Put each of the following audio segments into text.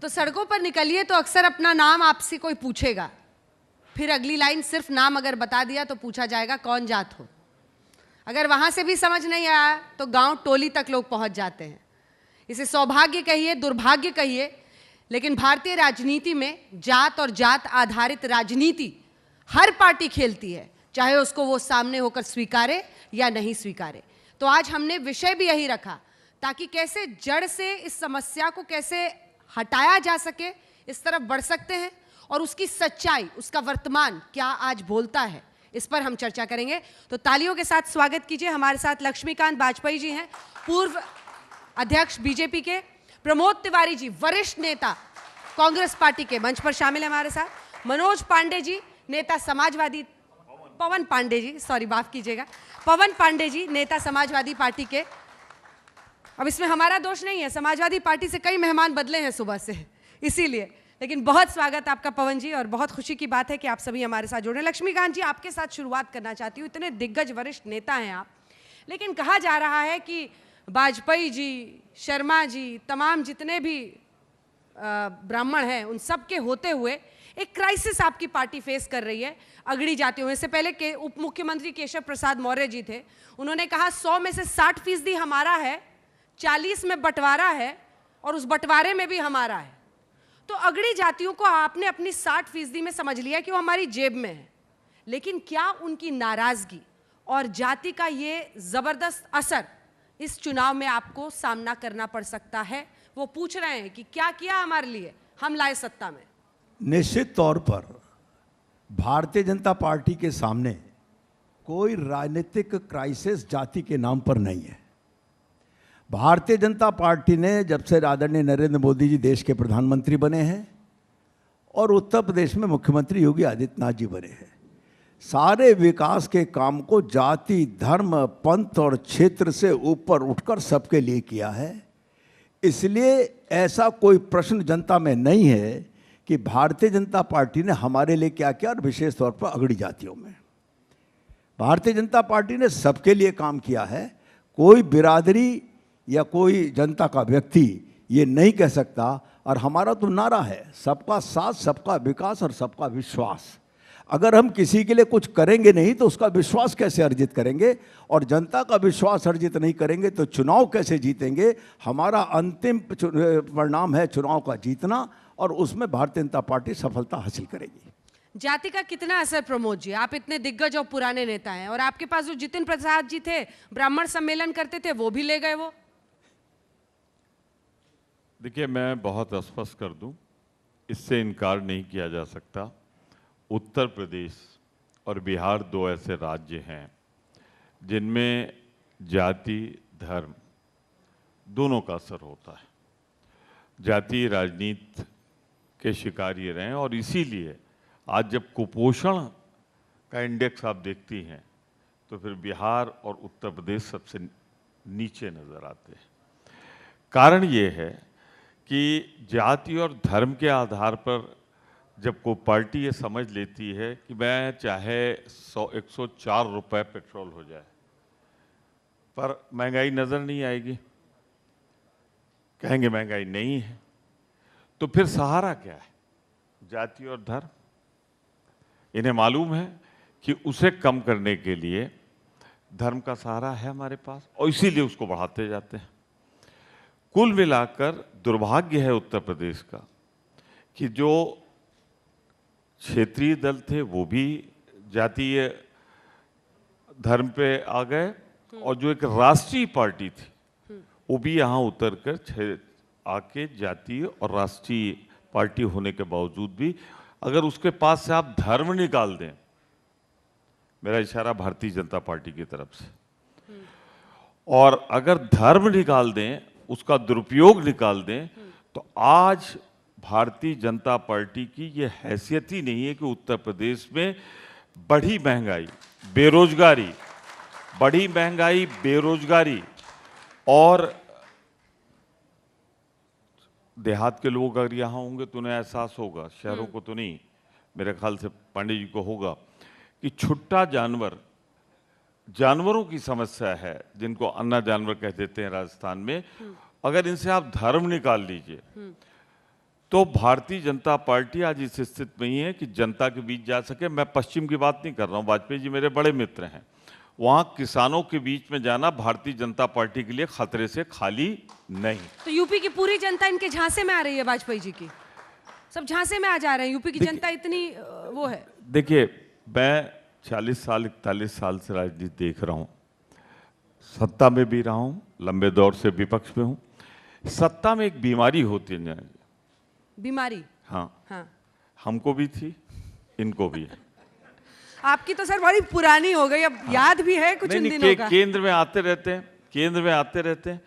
तो सड़कों पर निकलिए तो अक्सर अपना नाम आपसे कोई पूछेगा, फिर अगली लाइन सिर्फ नाम अगर बता दिया तो पूछा जाएगा कौन जात हो। अगर वहां से भी समझ नहीं आया तो गांव टोली तक लोग पहुंच जाते हैं। इसे सौभाग्य कहिए, दुर्भाग्य कहिए, लेकिन भारतीय राजनीति में जात और जात आधारित राजनीति हर पार्टी खेलती है, चाहे उसको वो सामने होकर स्वीकारे या नहीं स्वीकारे। तो आज हमने विषय भी यही रखा ताकि कैसे जड़ से इस समस्या को कैसे हटाया जा सके, इस तरफ बढ़ सकते हैं और उसकी सच्चाई, उसका वर्तमान क्या आज बोलता है, इस पर हम चर्चा करेंगे। तो तालियों के साथ स्वागत कीजिए। हमारे साथ लक्ष्मीकांत वाजपेयी जी हैं, पूर्व अध्यक्ष बीजेपी के। प्रमोद तिवारी जी, वरिष्ठ नेता कांग्रेस पार्टी के, मंच पर शामिल है हमारे साथ। मनोज पांडे जी, नेता समाजवादी, पवन पांडे जी, सॉरी माफ कीजिएगा, पवन पांडे जी, नेता समाजवादी पार्टी के। अब इसमें हमारा दोष नहीं है, समाजवादी पार्टी से कई मेहमान बदले हैं सुबह से, इसीलिए। लेकिन बहुत स्वागत आपका पवन जी, और बहुत खुशी की बात है कि आप सभी हमारे साथ जुड़े। लक्ष्मीकांत जी, आपके साथ शुरुआत करना चाहती हूँ। इतने दिग्गज वरिष्ठ नेता हैं आप, लेकिन कहा जा रहा है कि वाजपेयी जी, शर्मा जी, तमाम जितने भी ब्राह्मण हैं, उन सब के होते हुए एक क्राइसिस आपकी पार्टी फेस कर रही है अगड़ी जाती हुई। इससे पहले के उप मुख्यमंत्री केशव प्रसाद मौर्य जी थे, उन्होंने कहा 100 में से 60% हमारा है, 40 में बंटवारा है और उस बंटवारे में भी हमारा है। तो अगड़ी जातियों को आपने अपनी 60% में समझ लिया कि वो हमारी जेब में है, लेकिन क्या उनकी नाराजगी और जाति का ये जबरदस्त असर इस चुनाव में आपको सामना करना पड़ सकता है? वो पूछ रहे हैं कि क्या किया हमारे लिए, हम लाए सत्ता में। निश्चित तौर पर भारतीय जनता पार्टी के सामने कोई राजनीतिक क्राइसिस जाति के नाम पर नहीं है। भारतीय जनता पार्टी ने जब से आदरणीय नरेंद्र मोदी जी देश के प्रधानमंत्री बने हैं और उत्तर प्रदेश में मुख्यमंत्री योगी आदित्यनाथ जी बने हैं, सारे विकास के काम को जाति, धर्म, पंथ और क्षेत्र से ऊपर उठकर सबके लिए किया है। इसलिए ऐसा कोई प्रश्न जनता में नहीं है कि भारतीय जनता पार्टी ने हमारे लिए क्या किया, और विशेष तौर पर अगड़ी जातियों में। भारतीय जनता पार्टी ने सबके लिए काम किया है। कोई बिरादरी या कोई जनता का व्यक्ति ये नहीं कह सकता, और हमारा तो नारा है सबका साथ, सबका विकास और सबका विश्वास। अगर हम किसी के लिए कुछ करेंगे नहीं तो उसका विश्वास कैसे अर्जित करेंगे, और जनता का विश्वास अर्जित नहीं करेंगे तो चुनाव कैसे जीतेंगे। हमारा अंतिम परिणाम है चुनाव का जीतना, और उसमें भारतीय जनता पार्टी सफलता हासिल करेगी। जाति का कितना असर प्रमोद जी? आप इतने दिग्गज और पुराने नेता हैं, और आपके पास जो जितिन प्रसाद जी थे, ब्राह्मण सम्मेलन करते थे, वो भी ले गए वो। देखिए, मैं बहुत स्पष्ट कर दूं, इससे इनकार नहीं किया जा सकता। उत्तर प्रदेश और बिहार दो ऐसे राज्य हैं जिनमें जाति, धर्म दोनों का असर होता है। जातीय राजनीति के शिकार ये रहे हैं, और इसीलिए आज जब कुपोषण का इंडेक्स आप देखती हैं तो फिर बिहार और उत्तर प्रदेश सबसे नीचे नज़र आते हैं। कारण ये है कि जाति और धर्म के आधार पर जब कोई पार्टी ये समझ लेती है कि मैं चाहे 104 रुपये पेट्रोल हो जाए पर महंगाई नज़र नहीं आएगी, कहेंगे महंगाई नहीं है, तो फिर सहारा क्या है? जाति और धर्म। इन्हें मालूम है कि उसे कम करने के लिए धर्म का सहारा है हमारे पास, और इसीलिए उसको बढ़ाते जाते हैं। कुल मिलाकर दुर्भाग्य है उत्तर प्रदेश का कि जो क्षेत्रीय दल थे वो भी जातीय धर्म पे आ गए, और जो एक राष्ट्रीय पार्टी थी वो भी यहाँ उतर कर आके जातीय और राष्ट्रीय पार्टी होने के बावजूद भी, अगर उसके पास से आप धर्म निकाल दें, मेरा इशारा भारतीय जनता पार्टी की तरफ से, और अगर धर्म निकाल दें, उसका दुरुपयोग निकाल दें, तो आज भारतीय जनता पार्टी की ये हैसियत ही नहीं है कि उत्तर प्रदेश में बढ़ी महंगाई, बेरोजगारी और देहात के लोग अगर यहाँ होंगे तो उन्हें एहसास होगा, शहरों को तो नहीं, मेरे ख्याल से पांडे जी को होगा, कि छुट्टा जानवरों की समस्या है, जिनको अन्ना जानवर कह देते हैं राजस्थान में। अगर इनसे आप धर्म निकाल लीजिए तो भारतीय जनता पार्टी आज इस स्थिति में ही है कि जनता के बीच जा सके। मैं पश्चिम की बात नहीं कर रहा हूँ, वाजपेयी जी मेरे बड़े मित्र हैं। वहाँ किसानों के बीच में जाना भारतीय जनता पार्टी के लिए खतरे से खाली नहीं। तो यूपी की पूरी जनता इनके झांसे में आ रही है, वाजपेयी जी की सब झांसे में आ जा रहे हैं। यूपी की जनता इतनी वो है। देखिए, मैं 40 साल 41 साल से राजनीति देख रहा हूँ, सत्ता में भी रहा हूँ, लंबे दौर से विपक्ष में हूँ। सत्ता में एक बीमारी होती है, बीमारी। हाँ, हाँ, हमको भी थी, इनको भी है। आपकी तो सर बड़ी पुरानी हो गई, अब याद भी है कुछ उन दिनों का। केंद्र में आते रहते हैं, केंद्र में आते रहते हैं।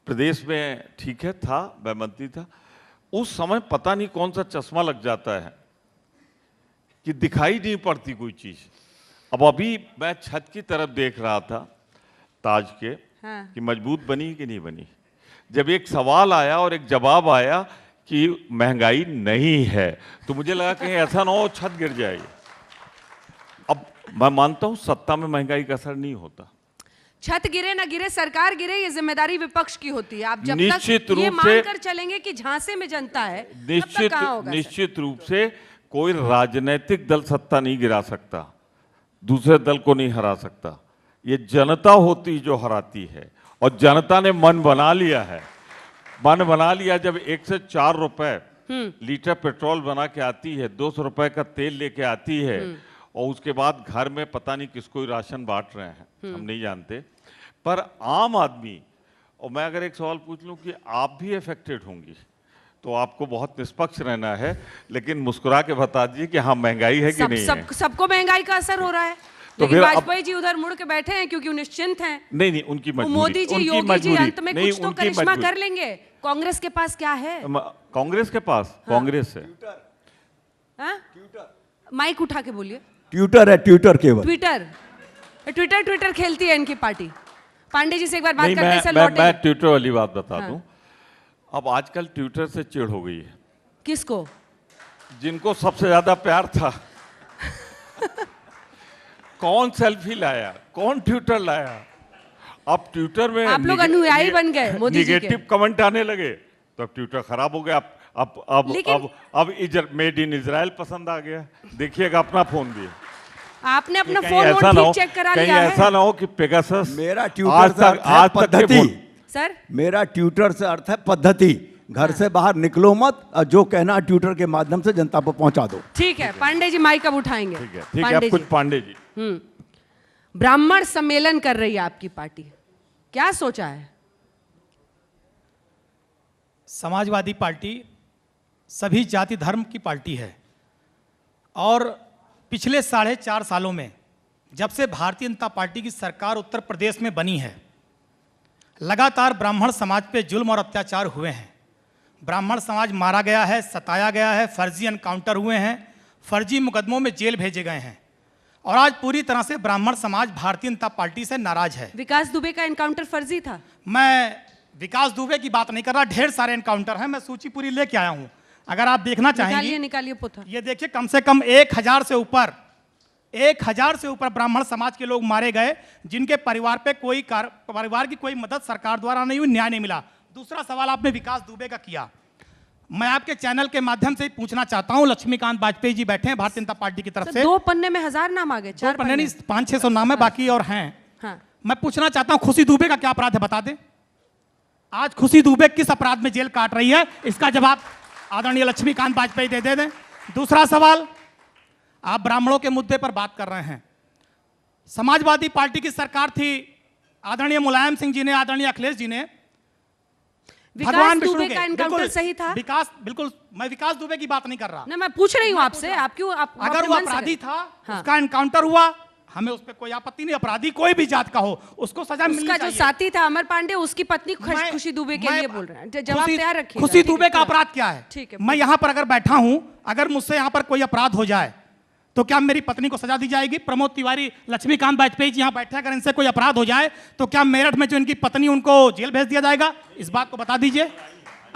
प्रदेश में ठीक है था, मैं मंत्री था, उस समय पता नहीं कौन सा चश्मा लग जाता है कि दिखाई नहीं पड़ती कोई चीज। अब अभी मैं छत की तरफ देख रहा था ताज के, हाँ। कि मजबूत बनी कि नहीं बनी। जब एक सवाल आया और एक जवाब आया कि महंगाई नहीं है, तो मुझे लगा कहीं ऐसा ना हो छत गिर जाएगी। अब मैं मानता हूं सत्ता में महंगाई का असर नहीं होता। छत गिरे ना गिरे, सरकार गिरे, ये जिम्मेदारी विपक्ष की होती है। आप जब निश्चित तक ये रूप से मानकर चलेंगे कि झांसे में जनता है, तब तक कहाँ होगा सर? निश्चित रूप से कोई राजनीतिक दल सत्ता नहीं गिरा सकता, दूसरे दल को नहीं हरा सकता। ये जनता होती जो हराती है, और जनता ने मन बना लिया है। मन बना लिया, जब 1 से 4 रुपए लीटर पेट्रोल बना के आती है, 200 रुपए का तेल लेके आती है, और उसके बाद घर में पता नहीं किसको राशन बांट रहे हैं, हम नहीं जानते। पर आम आदमी, और मैं अगर एक सवाल पूछ लूं कि आप भी अफेक्टेड होंगी, तो आपको बहुत निष्पक्ष रहना है, लेकिन मुस्कुरा के बता दीजिए कि हाँ महंगाई है कि नहीं है। सबको महंगाई का असर हो रहा है, तो लेकिन फिर वाजपेयी जी उधर मुड़ के बैठे हैं क्योंकि वो निश्चिंत हैं। नहीं, उनकी मजबूरी, मोदी जी, उनकी योगी जी मजबूरी, अंत में नहीं, कुछ तो उनकी करिश्मा मजबूरी। कर लेंगे। कांग्रेस के पास क्या है? कांग्रेस के पास, कांग्रेस है। हाँ? माइक उठा के बोलिए। ट्विटर है, ट्विटर केवल। ट्विटर खेलती है इनकी पार्टी। पांडे जी से एक बार बात नहीं, करने से मैं लौटे। ट्विटर वाली बात बता हाँ। दूं। अब आजकल ट्विटर से चिढ़ हो गई है। किसको? जिनको सबसे ज्यादा प्यार था। कौन सेल्फी लाया, कौन ट्विटर लाया। अब ट्विटर में आप लोग अनुयायी बन गए मोदी जी के। निगेटिव कमेंट आने लगे, तो अब ट्विटर खराब हो गया। अब मेड इन इजराइल पसंद आ गया। देखिएगा अपना फोन भी, आपने अपना कहीं फोन ऐसा ना हो, ठीक चेक करा कहीं लिया है? ऐसा ना हो कि पेगासस मेरा आज ट्विटर से तक अर्थ है पद्धति। सर, मेरा ट्विटर से अर्थ है पद्धति। घर से बाहर निकलो मत, और जो कहना ट्विटर के माध्यम से जनता पर पहुंचा दो। ठीक है, पांडे जी माइक अब उठाएंगे। ठीक है, अब कुछ पांडे जी। ब्राह्मण सम्मेलन कर रही है आपकी पार्टी, क्या सोचा है? समाजवादी पार्टी सभी जाति धर्म की पार्टी है, और पिछले 4.5 सालों में जब से भारतीय जनता पार्टी की सरकार उत्तर प्रदेश में बनी है, लगातार ब्राह्मण समाज पे जुल्म और अत्याचार हुए हैं। ब्राह्मण समाज मारा गया है, सताया गया है, फर्जी एनकाउंटर हुए हैं, फर्जी मुकदमों में जेल भेजे गए हैं, और आज पूरी तरह से ब्राह्मण समाज भारतीय जनता पार्टी से नाराज है। विकास दुबे का एनकाउंटर फर्जी था? मैं विकास दुबे की बात नहीं कर रहा, ढेर सारे एनकाउंटर हैं, मैं सूची पूरी लेके आया हूं, अगर आप देखना चाहेंगे। निकालिए पुत्र। ये देखिए, कम से कम 1000 से ऊपर ब्राह्मण समाज के लोग मारे गए, जिनके परिवार पे परिवार की कोई मदद सरकार द्वारा नहीं हुई, न्याय नहीं मिला। दूसरा सवाल आपने विकास दुबे का किया, मैं आपके चैनल के माध्यम से पूछना चाहता हूं। लक्ष्मीकांत वाजपेयी जी बैठे हैं भारतीय जनता पार्टी की तरफ से। 2 पन्ने में 1000 नाम आ गए, 4 पन्ने नहीं, 500-600 नाम है, बाकी और हैं। हाँ। मैं पूछना चाहता हूं, खुशी दुबे का क्या अपराध है, बता दें। आज खुशी दुबे किस अपराध में जेल काट रही है, इसका जवाब आदरणीय लक्ष्मीकांत वाजपेयी दे दें। दूसरा सवाल, आप ब्राह्मणों के मुद्दे पर बात कर रहे हैं। समाजवादी पार्टी की सरकार थी, आदरणीय मुलायम सिंह जी ने, आदरणीय अखिलेश जी ने विकास दुबे का एनकाउंटर सही था? बिल्कुल, मैं विकास दुबे की बात नहीं कर रहा। मैं पूछ रही हूं आपसे, आप क्यों अगर वो अपराधी था, उसका एनकाउंटर हुआ, हमें उस पर कोई आपत्ति नहीं। अपराधी कोई भी जात का हो, उसको सजा मिलनी चाहिए। उसका जो साथी था अमर पांडे, उसकी पत्नी खुशी दुबे के लिए बोल रहे हैं, जवाब तैयार रखिए। खुशी दुबे का अपराध क्या है? ठीक है, मैं यहाँ पर अगर बैठा हूँ, अगर मुझसे यहाँ पर कोई अपराध हो जाए, तो क्या मेरी पत्नी को सजा दी जाएगी? प्रमोद तिवारी, लक्ष्मीकांत वाजपेयी जी यहाँ बैठे, अगर इनसे कोई अपराध हो जाए, तो क्या मेरठ में जो इनकी पत्नी, उनको जेल भेज दिया जाएगा? इस बात को बता दीजिए।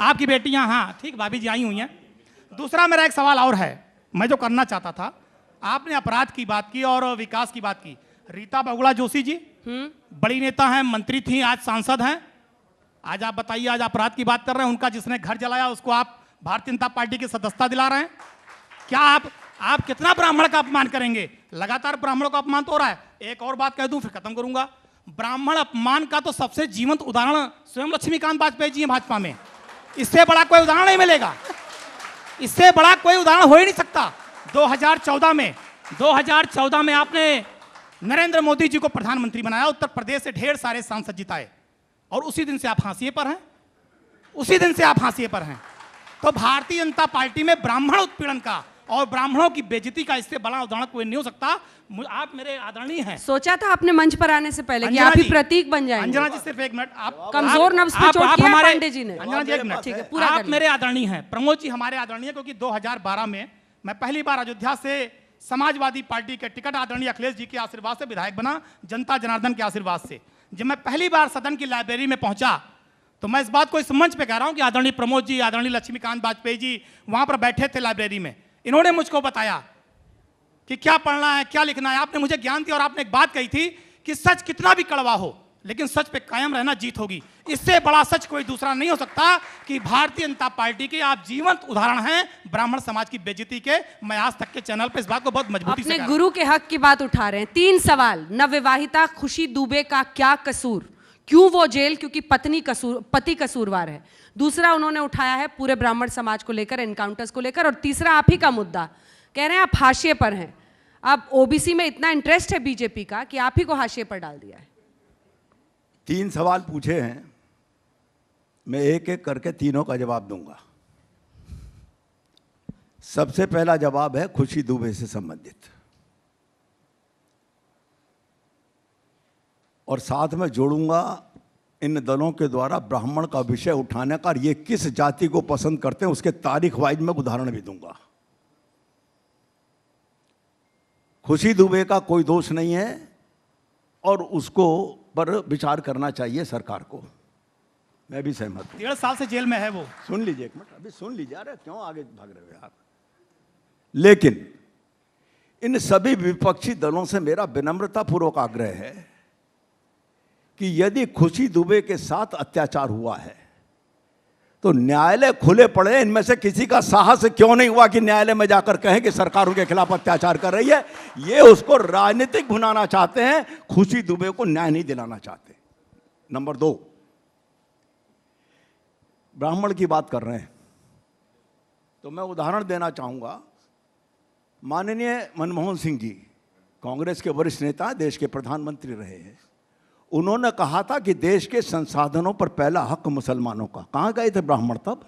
आपकी बेटी यहाँ, हाँ ठीक, भाभी जी आई हुई हैं। दूसरा मेरा एक सवाल और है, मैं जो करना चाहता था, आपने अपराध की बात की और विकास की बात की। रीता बहुगुणा जोशी जी बड़ी नेता हैं, मंत्री थी, आज सांसद हैं। आज आप बताइए, आज अपराध की बात कर रहे हैं, उनका जिसने घर जलाया उसको आप भारतीय जनता पार्टी की सदस्यता दिला रहे हैं? क्या आप कितना ब्राह्मण का अपमान करेंगे? लगातार ब्राह्मणों का अपमान तो हो रहा है। एक और बात कह दूं फिर खत्म करूंगा। ब्राह्मण अपमान का तो सबसे जीवंत उदाहरण स्वयं लक्ष्मीकांत वाजपेयी जी हैं भाजपा में। इससे बड़ा कोई उदाहरण नहीं मिलेगा, इससे बड़ा कोई उदाहरण हो ही नहीं सकता। 2014 में आपने नरेंद्र मोदी जी को प्रधानमंत्री बनाया, उत्तर प्रदेश से ढेर सारे सांसद जिताए, और उसी दिन से आप फांसी पर हैं, उसी दिन से आप फांसी पर हैं। तो भारतीय जनता पार्टी में ब्राह्मण उत्पीड़न का और ब्राह्मणों की बेइज्जती का इससे बड़ा उदाहरण कोई नहीं हो सकता। आप मेरे आदरणीय हैं। सोचा था आपने मंच पर आने से पहले कि आप ही प्रतीक बन जाएंगे? अंजना जी सिर्फ एक मिनट, आप कमजोर नब्ज पे चोट किया पांडे जी ने। अंजना जी एक मिनट, ठीक है, पूरा आप मेरे आदरणीय हैं, प्रमोद जी हमारे आदरणीय, क्योंकि 2012 में मैं पहली बार अयोध्या से समाजवादी पार्टी के टिकट आदरणीय अखिलेश जी के आशीर्वाद से विधायक बना, जनता जनार्दन के आशीर्वाद से। जब मैं पहली बार सदन की लाइब्रेरी में पहुंचा तो मैं इस बात को इस मंच पे कह रहा हूं कि आदरणीय प्रमोद जी, आदरणीय लक्ष्मीकांत वाजपेयी जी वहां पर बैठे थे लाइब्रेरी में। इन्होंने मुझको बताया कि क्या पढ़ना है, क्या लिखना है। आपने मुझे ज्ञान दिया और आपने एक बात कही थी कि सच कितना भी कड़वा हो लेकिन सच पे कायम रहना जीत होगी। इससे बड़ा सच कोई दूसरा नहीं हो सकता कि भारतीय जनता पार्टी के आप जीवंत उदाहरण हैं ब्राह्मण समाज की बेइज्जती के। मैं आज तक के चैनल पे इस बात को बहुत मजबूती से अपने गुरु के हक की बात उठा रहे हैं। 3 सवाल। नवविवाहिता खुशी दुबे का क्या कसूर, क्यों वो जेल? क्योंकि पति कसूरवार है। दूसरा उन्होंने उठाया है पूरे ब्राह्मण समाज को लेकर, एनकाउंटर्स को लेकर, और तीसरा आप ही का मुद्दा, कह रहे हैं आप हाशिए पर हैं। अब ओबीसी में इतना इंटरेस्ट है बीजेपी का कि आप ही को हाशिए पर डाल दिया है। 3 सवाल पूछे हैं, मैं एक एक करके तीनों का जवाब दूंगा। सबसे पहला जवाब है खुशी दुबे से संबंधित, और साथ में जोड़ूंगा इन दलों के द्वारा ब्राह्मण का विषय उठाने का, ये किस जाति को पसंद करते हैं उसके तारीख वाइज में उदाहरण भी दूंगा। खुशी दुबे का कोई दोष नहीं है और उसको पर विचार करना चाहिए सरकार को, मैं भी सहमत हूं। 1.5 साल से जेल में है वो। सुन लीजिए एक मिनट, अभी सुन लीजिए। अरे क्यों आगे भाग रहे हो यार? लेकिन इन सभी विपक्षी दलों से मेरा विनम्रतापूर्वक आग्रह है कि यदि खुशी दुबे के साथ अत्याचार हुआ है तो न्यायालय खुले पड़े। इनमें से किसी का साहस क्यों नहीं हुआ कि न्यायालय में जाकर कहें कि सरकार उनके खिलाफ अत्याचार कर रही है? ये उसको राजनीतिक बनाना चाहते हैं, खुशी दुबे को न्याय नहीं दिलाना चाहते। नंबर 2, ब्राह्मण की बात कर रहे हैं तो मैं उदाहरण देना चाहूंगा। माननीय मनमोहन सिंह जी कांग्रेस के वरिष्ठ नेता, देश के प्रधानमंत्री रहे हैं। उन्होंने कहा था कि देश के संसाधनों पर पहला हक मुसलमानों का। कहाँ गए थे ब्राह्मण तब?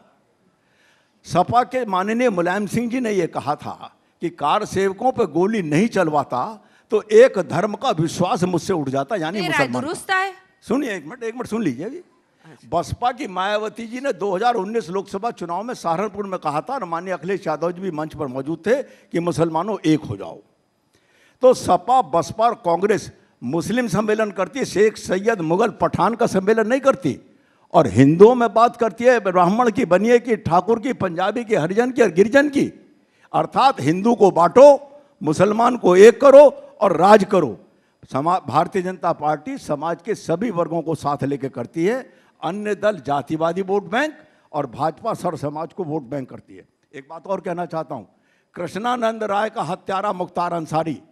सपा के माननीय मुलायम सिंह जी ने यह कहा था कि कार सेवकों पर गोली नहीं चलवाता तो एक धर्म का विश्वास मुझसे उठ जाता, यानी मुसलमान। दुरुस्त है। सुनिए एक मिनट सुन लीजिए। अभी बसपा की मायावती जी ने 2019 लोकसभा चुनाव में सहारनपुर में कहा था, और माननीय अखिलेश यादव जी भी मंच पर मौजूद थे, कि मुसलमानों एक हो जाओ। तो सपा, बसपा और कांग्रेस मुस्लिम सम्मेलन करती है, शेख सैयद मुगल पठान का सम्मेलन नहीं करती। और हिंदुओं में बात करती है ब्राह्मण की, बनिए की, ठाकुर की, पंजाबी की, हरिजन की और गिरिजन की। अर्थात हिंदू को बांटो, मुसलमान को एक करो और राज करो। भारतीय जनता पार्टी समाज के सभी वर्गों को साथ लेकर करती है। अन्य दल जातिवादी वोट बैंक और भाजपा सर्व समाज को वोट बैंक करती है। एक बात और कहना चाहता हूं, कृष्णानंद राय का हत्यारा मुख्तार अंसारी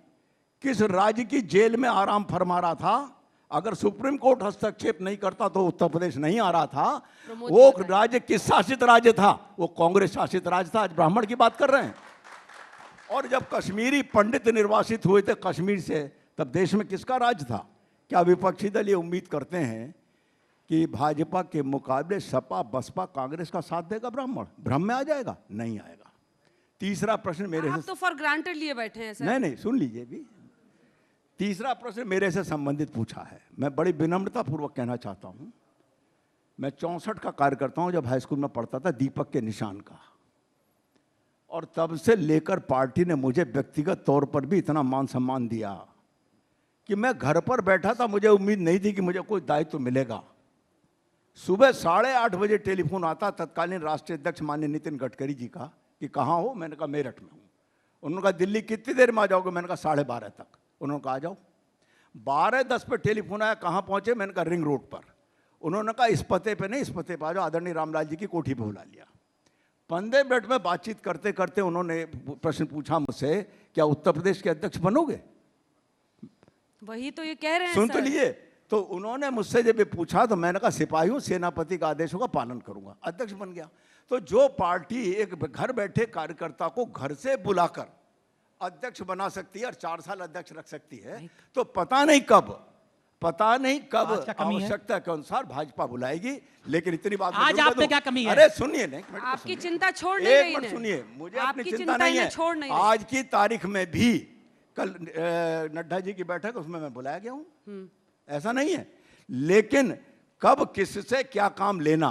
किस राज्य की जेल में आराम फरमा रहा था? अगर सुप्रीम कोर्ट हस्तक्षेप नहीं करता तो उत्तर प्रदेश नहीं आ रहा था। वो राज्य किस शासित राज्य था? वो कांग्रेस शासित राज्य था। आज ब्राह्मण की बात कर रहे हैं। और जब कश्मीरी पंडित निर्वासित हुए थे कश्मीर से, तब देश में किसका राज था? क्या विपक्षी दल ये उम्मीद करते हैं कि भाजपा के मुकाबले सपा, बसपा, कांग्रेस का साथ देगा ब्राह्मण? भ्रम में आ जाएगा? नहीं आएगा। तीसरा प्रश्न मेरे आप तो फॉर ग्रांटेड लिए बैठे हैं सर। नहीं सुन लीजिए भी। तीसरा प्रश्न मेरे से संबंधित पूछा है। मैं बड़ी विनम्रता पूर्वक कहना चाहता हूं, मैं 64 का कार्य करता हूं, जब हाई स्कूल में पढ़ता था, दीपक के निशान का। और तब से लेकर पार्टी ने मुझे व्यक्तिगत तौर पर भी इतना मान सम्मान दिया कि मैं घर पर बैठा था, मुझे उम्मीद नहीं थी कि मुझे कोई दायित्व मिलेगा। सुबह 8:30 बजे टेलीफोन आता तत्कालीन राष्ट्रीय अध्यक्ष माननीय नितिन गडकरी जी का कि कहाँ हो? मैंने कहा मेरठ में हूँ। उन्होंने कहा दिल्ली कितनी देर में आ जाओगे? मैंने कहा 12:30 तक। उन्होंने कहा आ जाओ। 12:10 पर टेलीफोन आया, कहाँ पहुँचे? मैंने कहा रिंग रोड पर। उन्होंने कहा इस पते पे नहीं, इस पते पर आ जाओ, आदरणीय रामलाल जी की कोठी पे बुला लिया। 15 मिनट में बातचीत करते करते उन्होंने प्रश्न पूछा मुझसे, क्या उत्तर प्रदेश के अध्यक्ष बनोगे? वही तो ये कह रहे हैं सुन तो सर। लीजिए, तो उन्होंने मुझसे जब ये पूछा तो मैंने कहा सिपाही हूं, सेनापति का आदेशों का पालन करूंगा, अध्यक्ष बन गया। तो जो पार्टी एक घर बैठे कार्यकर्ता को घर से बुलाकर अध्यक्ष बना सकती है और 4 साल अध्यक्ष रख सकती है, तो पता नहीं कब आज क्या कमी है? आवश्यकता के अनुसार भाजपा बुलाएगी। लेकिन इतनी बात आज मैं आप दूं। में क्या कमी है? अरे सुनिए, नहीं, एक मिनट आपकी सुनिए। चिंता छोड़ नहीं एक रही मिनट इन्हें। सुनिए, मुझे अपनी आपकी चिंता चिंता नहीं इन्हें है। छोड़ नहीं रही। आज की तारीख में भी कल नड्डा जी की बैठक, उसमें मैं बुलाया गया हूं, ऐसा नहीं है। लेकिन कब किससे क्या काम लेना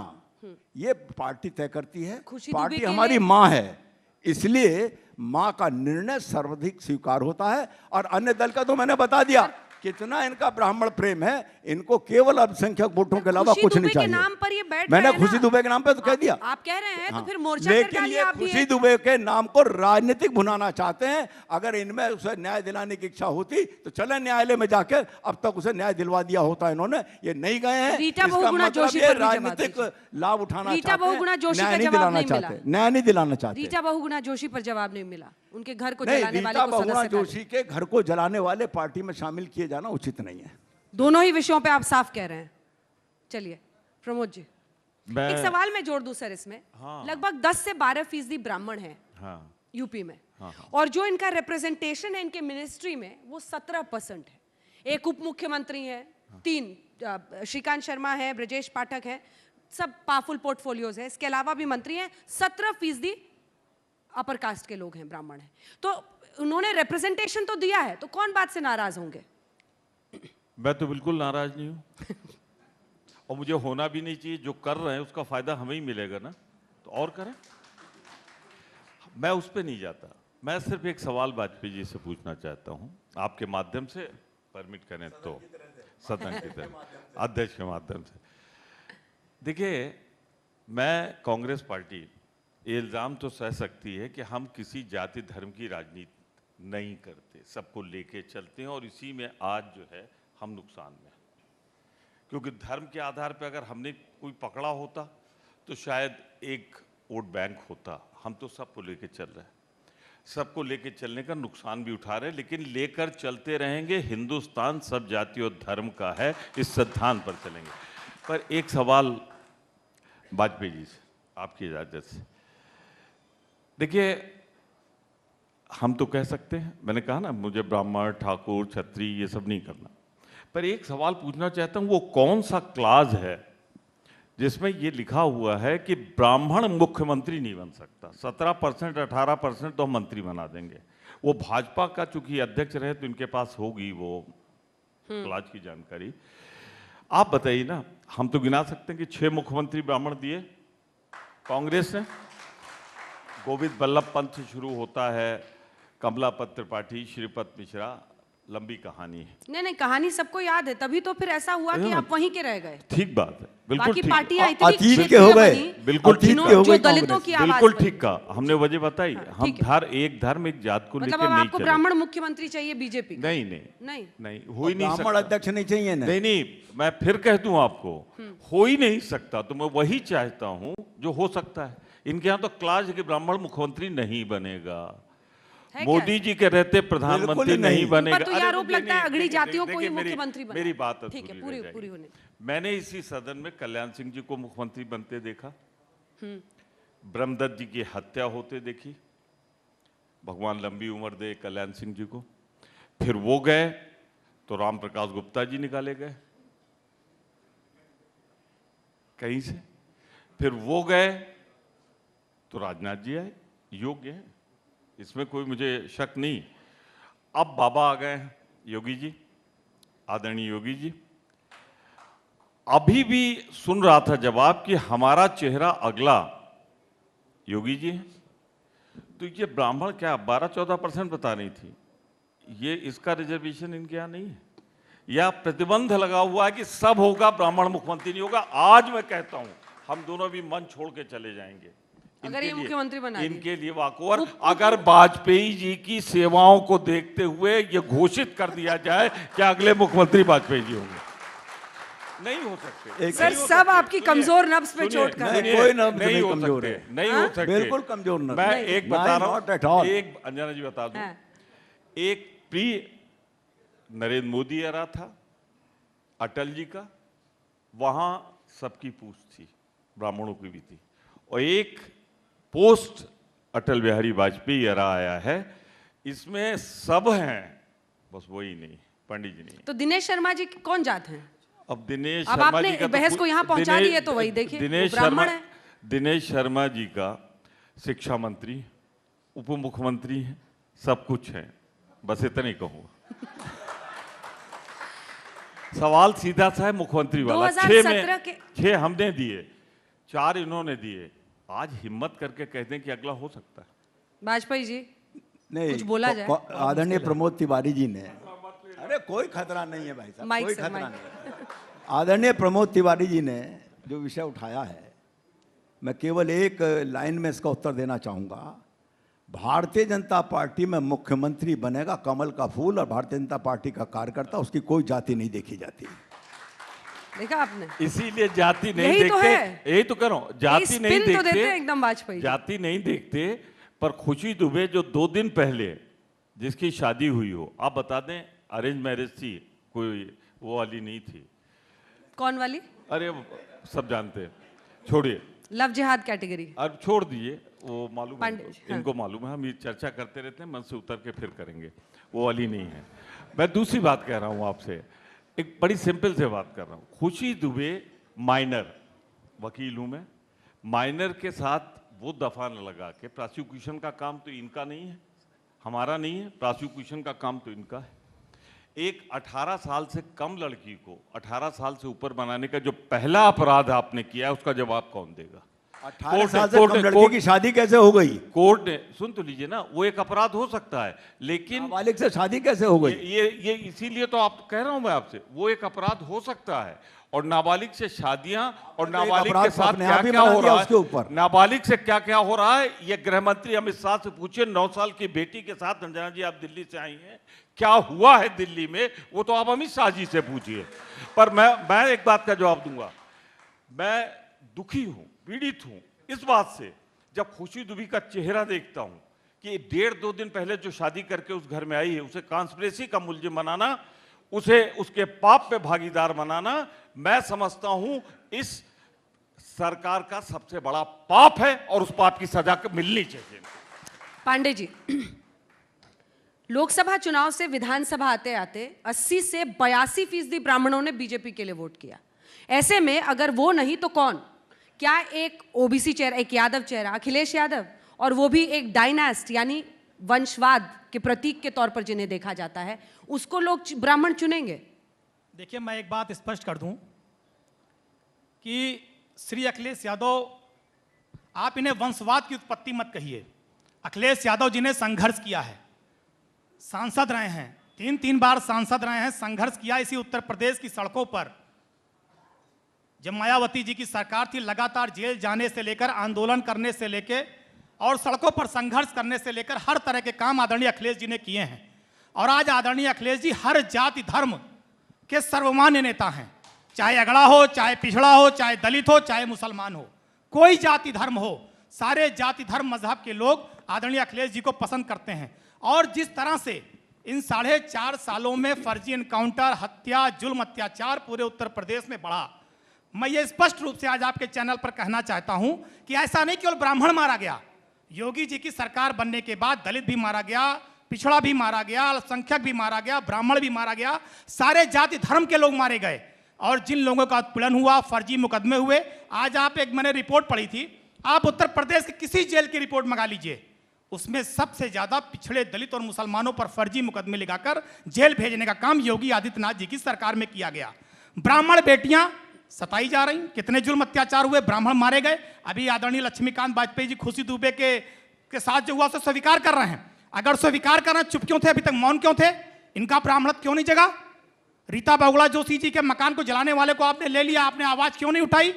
ये पार्टी तय करती है। खुशी दुबे पार्टी के हमारी लिए- माँ है, इसलिए माँ का निर्णय सर्वाधिक स्वीकार होता है। और अन्य दल का तो मैंने बता दिया कितना इनका ब्राह्मण प्रेम है, इनको केवल अल्पसंख्यक वोटों के अलावा खुशी कुछ दुबे नहीं के चाहिए। नाम पर ये बैठ मैंने रहे हैं ना। खुशी दुबे के नाम पे तो कह दिया। आप कह रहे हैं हाँ। तो फिर मोर्चा कर लेकिन डालिए ये आप भी। खुशी दुबे के नाम को राजनीतिक भुनाना चाहते हैं। अगर इनमें उसे न्याय दिलाने की इच्छा होती तो चले न्यायालय में जाके, अब तक उसे न्याय दिलवा दिया होता इन्होंने। ये नहीं गए हैं, रीटा इसका बहुगुणा मतलब जोशी ये पर भी जवाब राजनीतिक दीजिए। लाभ उठाना रीटा चाहते हैं, बहुगुणा जोशी न्याय का नहीं जवाब दिलाना नहीं मिला। चाहते, न्याय नहीं दिलाना चाहते। रीटा बहुगुणा जोशी पर जवाब नहीं मिला, उनके घर को नहीं, जलाने वाले रीटा को बहुगुणा सदस्य कर जोशी के घर को जलाने वाले पार्टी में शामिल किए जाना उचित नहीं है। दोनों ही विषयों पे आप साफ कह रहे हैं। चलिए प्रमोद जी, मैं एक सवाल मैं जोड़ दूं सर इसमें। लगभग 10 से 12% ब्राह्मण हैं हाँ यूपी में, और जो इनका रिप्रेजेंटेशन है इनके मिनिस्ट्री में वो 17% है। एक उप मुख्यमंत्री है, 3 श्रीकांत शर्मा है, ब्रजेश पाठक है, सब पावरफुल पोर्टफोलियोज है। इसके अलावा भी मंत्री हैं। 17% अपर कास्ट के लोग हैं, ब्राह्मण हैं। तो उन्होंने रिप्रेजेंटेशन तो दिया है, तो कौन बात से नाराज होंगे? मैं तो बिल्कुल नाराज नहीं हूं और मुझे होना भी नहीं चाहिए। जो कर रहे हैं उसका फायदा हमें ही मिलेगा ना, तो और करें। मैं उस पर नहीं जाता। मैं सिर्फ एक सवाल वाजपेयी जी से पूछना चाहता हूं, आपके माध्यम से परमिट करें तो, सदन की तरफ, अध्यक्ष के माध्यम से। देखिए, मैं कांग्रेस पार्टी ये इल्ज़ाम तो सह सकती है कि हम किसी जाति धर्म की राजनीति नहीं करते, सबको लेके चलते हैं, और इसी में आज जो है हम नुकसान में हैं। क्योंकि धर्म के आधार पर अगर हमने कोई पकड़ा होता तो शायद एक वोट बैंक होता। हम तो सबको लेके चल रहे हैं, सबको लेके चलने का नुकसान भी उठा रहे हैं, लेकिन लेकर चलते रहेंगे। हिंदुस्तान सब जाति और धर्म का है, इस सिद्धांत पर चलेंगे। पर एक सवाल वाजपेयी जी से, आपकी इजाज़त से। देखिए, हम तो कह सकते हैं, मैंने कहा ना मुझे ब्राह्मण, ठाकुर, क्षत्रिय ये सब नहीं करना, पर एक सवाल पूछना चाहता हूँ, वो कौन सा क्लाज है जिसमें ये लिखा हुआ है कि ब्राह्मण मुख्यमंत्री नहीं बन सकता? 17%, 18% तो हम मंत्री बना देंगे। वो भाजपा का चूंकि अध्यक्ष रहे तो इनके पास होगी वो क्लाज की जानकारी। आप बताइए ना, हम तो गिना सकते हैं कि 6 मुख्यमंत्री ब्राह्मण दिए कांग्रेस ने। गोविंद बल्लभ पंत से शुरू होता है, कमलापत त्रिपाठी, श्रीपद मिश्रा, लंबी कहानी है। नहीं, कहानी सबको याद है, तभी तो फिर ऐसा हुआ कि आप वहीं के रह गए। ठीक बात है, बिल्कुल बाकी ठीक। पार्टियां अतीत इतनी के क्षेत्रीय हो गए, बनी, बिल्कुल अतीत ठीक के हो जो गई दलितों कांग्रेस। की आवाज बिल्कुल बनी। ठीक कहा हमने, वजह बताई। हम ठीक है। एक धर्म एक जात को मतलब लेकर अब नहीं आपको चले। ब्राह्मण मुख्यमंत्री चाहिए बीजेपी का? नहीं नहीं नहीं, नहीं, हो ही नहीं ब्राह्मण सकता। अध्यक्ष नहीं चाहिए ना। नहीं नहीं, मैं फिर कह दूं आपको, हो ही नहीं सकता। तो मैं वही चाहता हूं जो हो सकता है। इनके यहाँ तो क्लास है कि ब्राह्मण मुख्यमंत्री नहीं बनेगा, है मोदी क्या? जी के रहते बिल्कुल प्रधानमंत्री ही नहीं। नहीं बनेगा। पर तो ये अरे आरोप देखिए, लगता है नहीं, अगड़ी देखिए, जातियों को ही देखिए, मुख्यमंत्री बनाना। मेरी बात ठीक है, पूरी पूरी होने। मैंने इसी सदन में कल्याण सिंह जी को मुख्यमंत्री बनते देखा, ब्रह्मदत्त जी की हत्या होते देखी, भगवान लंबी उम्र दे कल्याण सिंह जी को। फिर वो गए तो राम प्रकाश गुप्ता जी निकाले गए कहीं से। फिर वो गए तो राजनाथ जी आए। योग्य है, इसमें कोई मुझे शक नहीं। अब बाबा आ गए हैं, योगी जी, आदरणीय योगी जी। अभी भी सुन रहा था जवाब कि हमारा चेहरा अगला योगी जी है। तो ये ब्राह्मण क्या 12-14% बता रही थी, ये इसका रिजर्वेशन इनके यहाँ नहीं है, या प्रतिबंध लगा हुआ है कि सब होगा, ब्राह्मण मुख्यमंत्री नहीं होगा। आज मैं कहता हूं हम दोनों भी मन छोड़ के चले जाएंगे अगर ये मुख्यमंत्री बना दिए। इनके लिए वाकओवर। अगर वाजपेयी जी की सेवाओं को देखते हुए ये घोषित कर दिया जाए कि अगले मुख्यमंत्री वाजपेयी जी होंगे, नहीं हो सकते। सर सब आपकी कमजोर नब्ज पे चोट कर रहे हैं। कोई नब्ज नहीं नहीं हो कमजोर सकते, है। नहीं हो सकते, बिल्कुल कमजोर नब्ज। मैं एक बता रहा Not at हूँ, all। एक अंजना जी बता दूं, हाँ। एक प्री नरेंद्र मोदी एरा था अटल जी का, वहां सबकी पूछ थी, ब्राह्मणों की भी थी, और एक पोस्ट अटल बिहारी वाजपेयी एरा आया है, इसमें सब हैं, बस वही नहीं, पंडित जी नहीं। तो दिनेश शर्मा जी कौन जात हैं? अब दिनेश अब शर्मा आपने जी का बहस को यहाँ पहुंचा दी है तो वही देखिए, वो ब्राह्मण है। दिनेश शर्मा जी का शिक्षा मंत्री, उप मुख्यमंत्री हैं, सब कुछ है, बस इतना ही कहूँगा। सवाल सीधा सा है मुख्यमंत्री वाला। 2017 के 6 हमने दिए, 4 इन्होंने दिए, आज हिम्मत करके कहते हैं कि अगला हो सकता है। वाजपेयी जी नहीं, कुछ बोला जाए? आदरणीय प्रमोद तिवारी जी ने, अरे कोई खतरा नहीं है भाई साहब, माइक कोई से, खतरा माइक। नहीं है। आदरणीय प्रमोद तिवारी जी ने जो विषय उठाया है, मैं केवल एक लाइन में इसका उत्तर देना चाहूँगा। भारतीय जनता पार्टी में मुख्यमंत्री बनेगा कमल का फूल, और भारतीय जनता पार्टी का कार्यकर्ता, उसकी कोई जाति नहीं देखी जाती। देखा आपने, इसीलिए जाति नहीं यही तो देखते, है। यही तो कह रहा हूं, जाति स्पिन नहीं तो देते देखते, हैं एकदम वाजपेयी जी। जाति नहीं देखते, पर खुशी दुबे जो 2 दिन पहले जिसकी शादी हुई हो, आप बता दें अरेंज मैरिज थी, कोई वो वाली नहीं थी। कौन वाली? अरे सब जानते हैं, छोड़िए, लव जिहाद कैटेगरी। अब छोड़ दीजिए, वो मालूम है पांडे इनको, जी, हाँ। इनको मालूम है, हम ये चर्चा करते रहते हैं, मन से उतर के फिर करेंगे, वो वाली नहीं है। मैं दूसरी बात कह रहा हूँ आपसे, एक बड़ी सिंपल से बात कर रहा हूँ। खुशी दुबे माइनर, वकील हूँ मैं, माइनर के साथ वो दफा न लगा के, प्रोसिक्यूशन का काम तो इनका नहीं है, हमारा नहीं है, प्रोसिक्यूशन का काम तो इनका है। एक 18 साल से कम लड़की को 18 साल से ऊपर बनाने का जो पहला अपराध आपने किया है, उसका जवाब कौन देगा? 18 साल से कम लड़की की शादी कैसे हो गई? कोर्ट ने, सुन तो लीजिए ना, वो एक अपराध हो सकता है, लेकिन नाबालिग से शादी कैसे हो गई? ये इसीलिए तो आप कह रहा हूं मैं आपसे, वो एक अपराध हो सकता है। और नाबालिग से शादियां और नाबालिग के साथ क्या क्या हो रहा है, उसके ऊपर नाबालिग से क्या क्या हो रहा है, ये गृह मंत्री अमित शाह से पूछिए। 9 साल की बेटी के साथ, अंजना जी आप दिल्ली से आई हैं, क्या हुआ है दिल्ली में, वो तो आप अमित शाह जी से पूछिए। पर मैं एक बात का जवाब दूंगा, मैं दुखी हूं, पीड़ित हूं इस बात से, जब खुशी दुबे का चेहरा देखता हूं कि 1.5-2 दिन पहले जो शादी करके उस घर में आई है, उसे कॉन्स्पिरेसी का मुलजिम बनाना, उसे उसके पाप पे भागीदार बनाना, मैं समझता हूं इस सरकार का सबसे बड़ा पाप है, और उस पाप की सजा मिलनी चाहिए। पांडे जी, लोकसभा चुनाव से विधानसभा आते आते 80 से 82% ब्राह्मणों ने बीजेपी के लिए वोट किया। ऐसे में अगर वो नहीं तो कौन? क्या एक ओबीसी चेहरा, एक यादव चेहरा, अखिलेश यादव, और वो भी एक डायनास्ट यानी वंशवाद के प्रतीक के तौर पर जिन्हें देखा जाता है, उसको लोग ब्राह्मण चुनेंगे? देखिए, मैं एक बात स्पष्ट कर दूं कि श्री अखिलेश यादव, आप इन्हें वंशवाद की उत्पत्ति मत कहिए। अखिलेश यादव जी ने संघर्ष किया है, सांसद रहे हैं, 3 बार सांसद रहे हैं, संघर्ष किया इसी उत्तर प्रदेश की सड़कों पर। जब मायावती जी की सरकार थी, लगातार जेल जाने से लेकर, आंदोलन करने से लेकर और सड़कों पर संघर्ष करने से लेकर हर तरह के काम आदरणीय अखिलेश जी ने किए हैं। और आज आदरणीय अखिलेश जी हर जाति धर्म के सर्वमान्य नेता हैं, चाहे अगड़ा हो, चाहे पिछड़ा हो, चाहे दलित हो, चाहे मुसलमान हो, कोई जाति धर्म हो, सारे जाति धर्म मजहब के लोग आदरणीय अखिलेश जी को पसंद करते हैं। और जिस तरह से इन 4.5 सालों में फर्जी एनकाउंटर, हत्या, जुल्म, अत्याचार पूरे उत्तर प्रदेश में बढ़ा, मैं ये स्पष्ट रूप से आज आपके चैनल पर कहना चाहता हूं कि ऐसा नहीं केवल ब्राह्मण मारा गया, योगी जी की सरकार बनने के बाद दलित भी मारा गया, पिछड़ा भी मारा गया, अल्पसंख्यक भी मारा गया, ब्राह्मण भी मारा गया, सारे जाति धर्म के लोग मारे गए। और जिन लोगों का उत्पीड़न हुआ, फर्जी मुकदमे हुए, आज आप एक, मैंने रिपोर्ट पढ़ी थी, आप उत्तर प्रदेश के किसी जेल की रिपोर्ट मंगा लीजिए, उसमें सबसे ज्यादा पिछड़े, दलित और मुसलमानों पर फर्जी मुकदमे लगाकर जेल भेजने का काम योगी आदित्यनाथ जी की सरकार में किया गया। ब्राह्मण बेटियां सताई जा रही, कितने जुल्म अत्याचार हुए, ब्राह्मण मारे गए। अभी आदरणीय लक्ष्मीकांत वाजपेयी जी खुशी दुबे के साथ जो हुआ उसे स्वीकार कर रहे हैं। अगर स्वीकार कर रहे हैं, चुप क्यों थे, अभी तक मौन क्यों थे? इनका ब्राह्मणत्व क्यों नहीं जगा? रीता बहुगुणा जोशी जी के मकान को जलाने वाले को आपने ले लिया, आपने आवाज क्यों नहीं उठाई?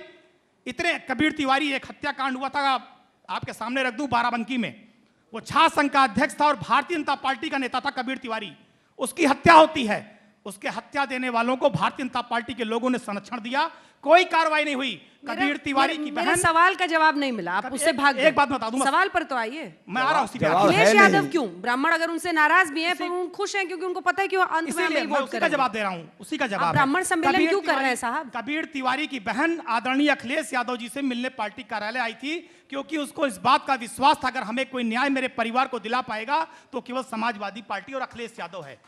इतने, कबीर तिवारी, एक हत्याकांड हुआ था, आपके सामने रख दूं, बाराबंकी में, वो छात्र संघ का अध्यक्ष था और भारतीय जनता पार्टी का नेता था कबीर तिवारी, उसकी हत्या होती है, उसके हत्या देने वालों को भारतीय जनता पार्टी के लोगों ने संरक्षण दिया, कोई कार्रवाई नहीं हुई। कबीर तिवारी की मेरे बहन, सवाल का जवाब नहीं मिला, आप उससे भाग गए। एक बात बता दूं, सवाल पर तो आइए। मैं आ रहा हूं उसी पे। जवाब है अखिलेश यादव नहीं। क्यों? ब्राह्मण अगर उनसे नाराज भी हैं तो वो खुश हैं क्योंकि उनको पता है कि वो अंत में हमें इसीलिए ही मैं वोट उसी का करेंगे। जवाब दे रहा हूं, उसी का जवाब है। ब्राह्मण सम्मेलन कबीर क्यों कर रहे हैं तिवारी- साहब? कबीर तिवारी की बहन आदरणीय अखिलेश यादव जी से मिलने पार्टी कार्यालय आई थी, क्योंकि उसको इस बात का विश्वास था अगर हमें कोई न्याय मेरे परिवार को दिला पाएगा तो केवल समाजवादी पार्टी और अखिलेश यादव है।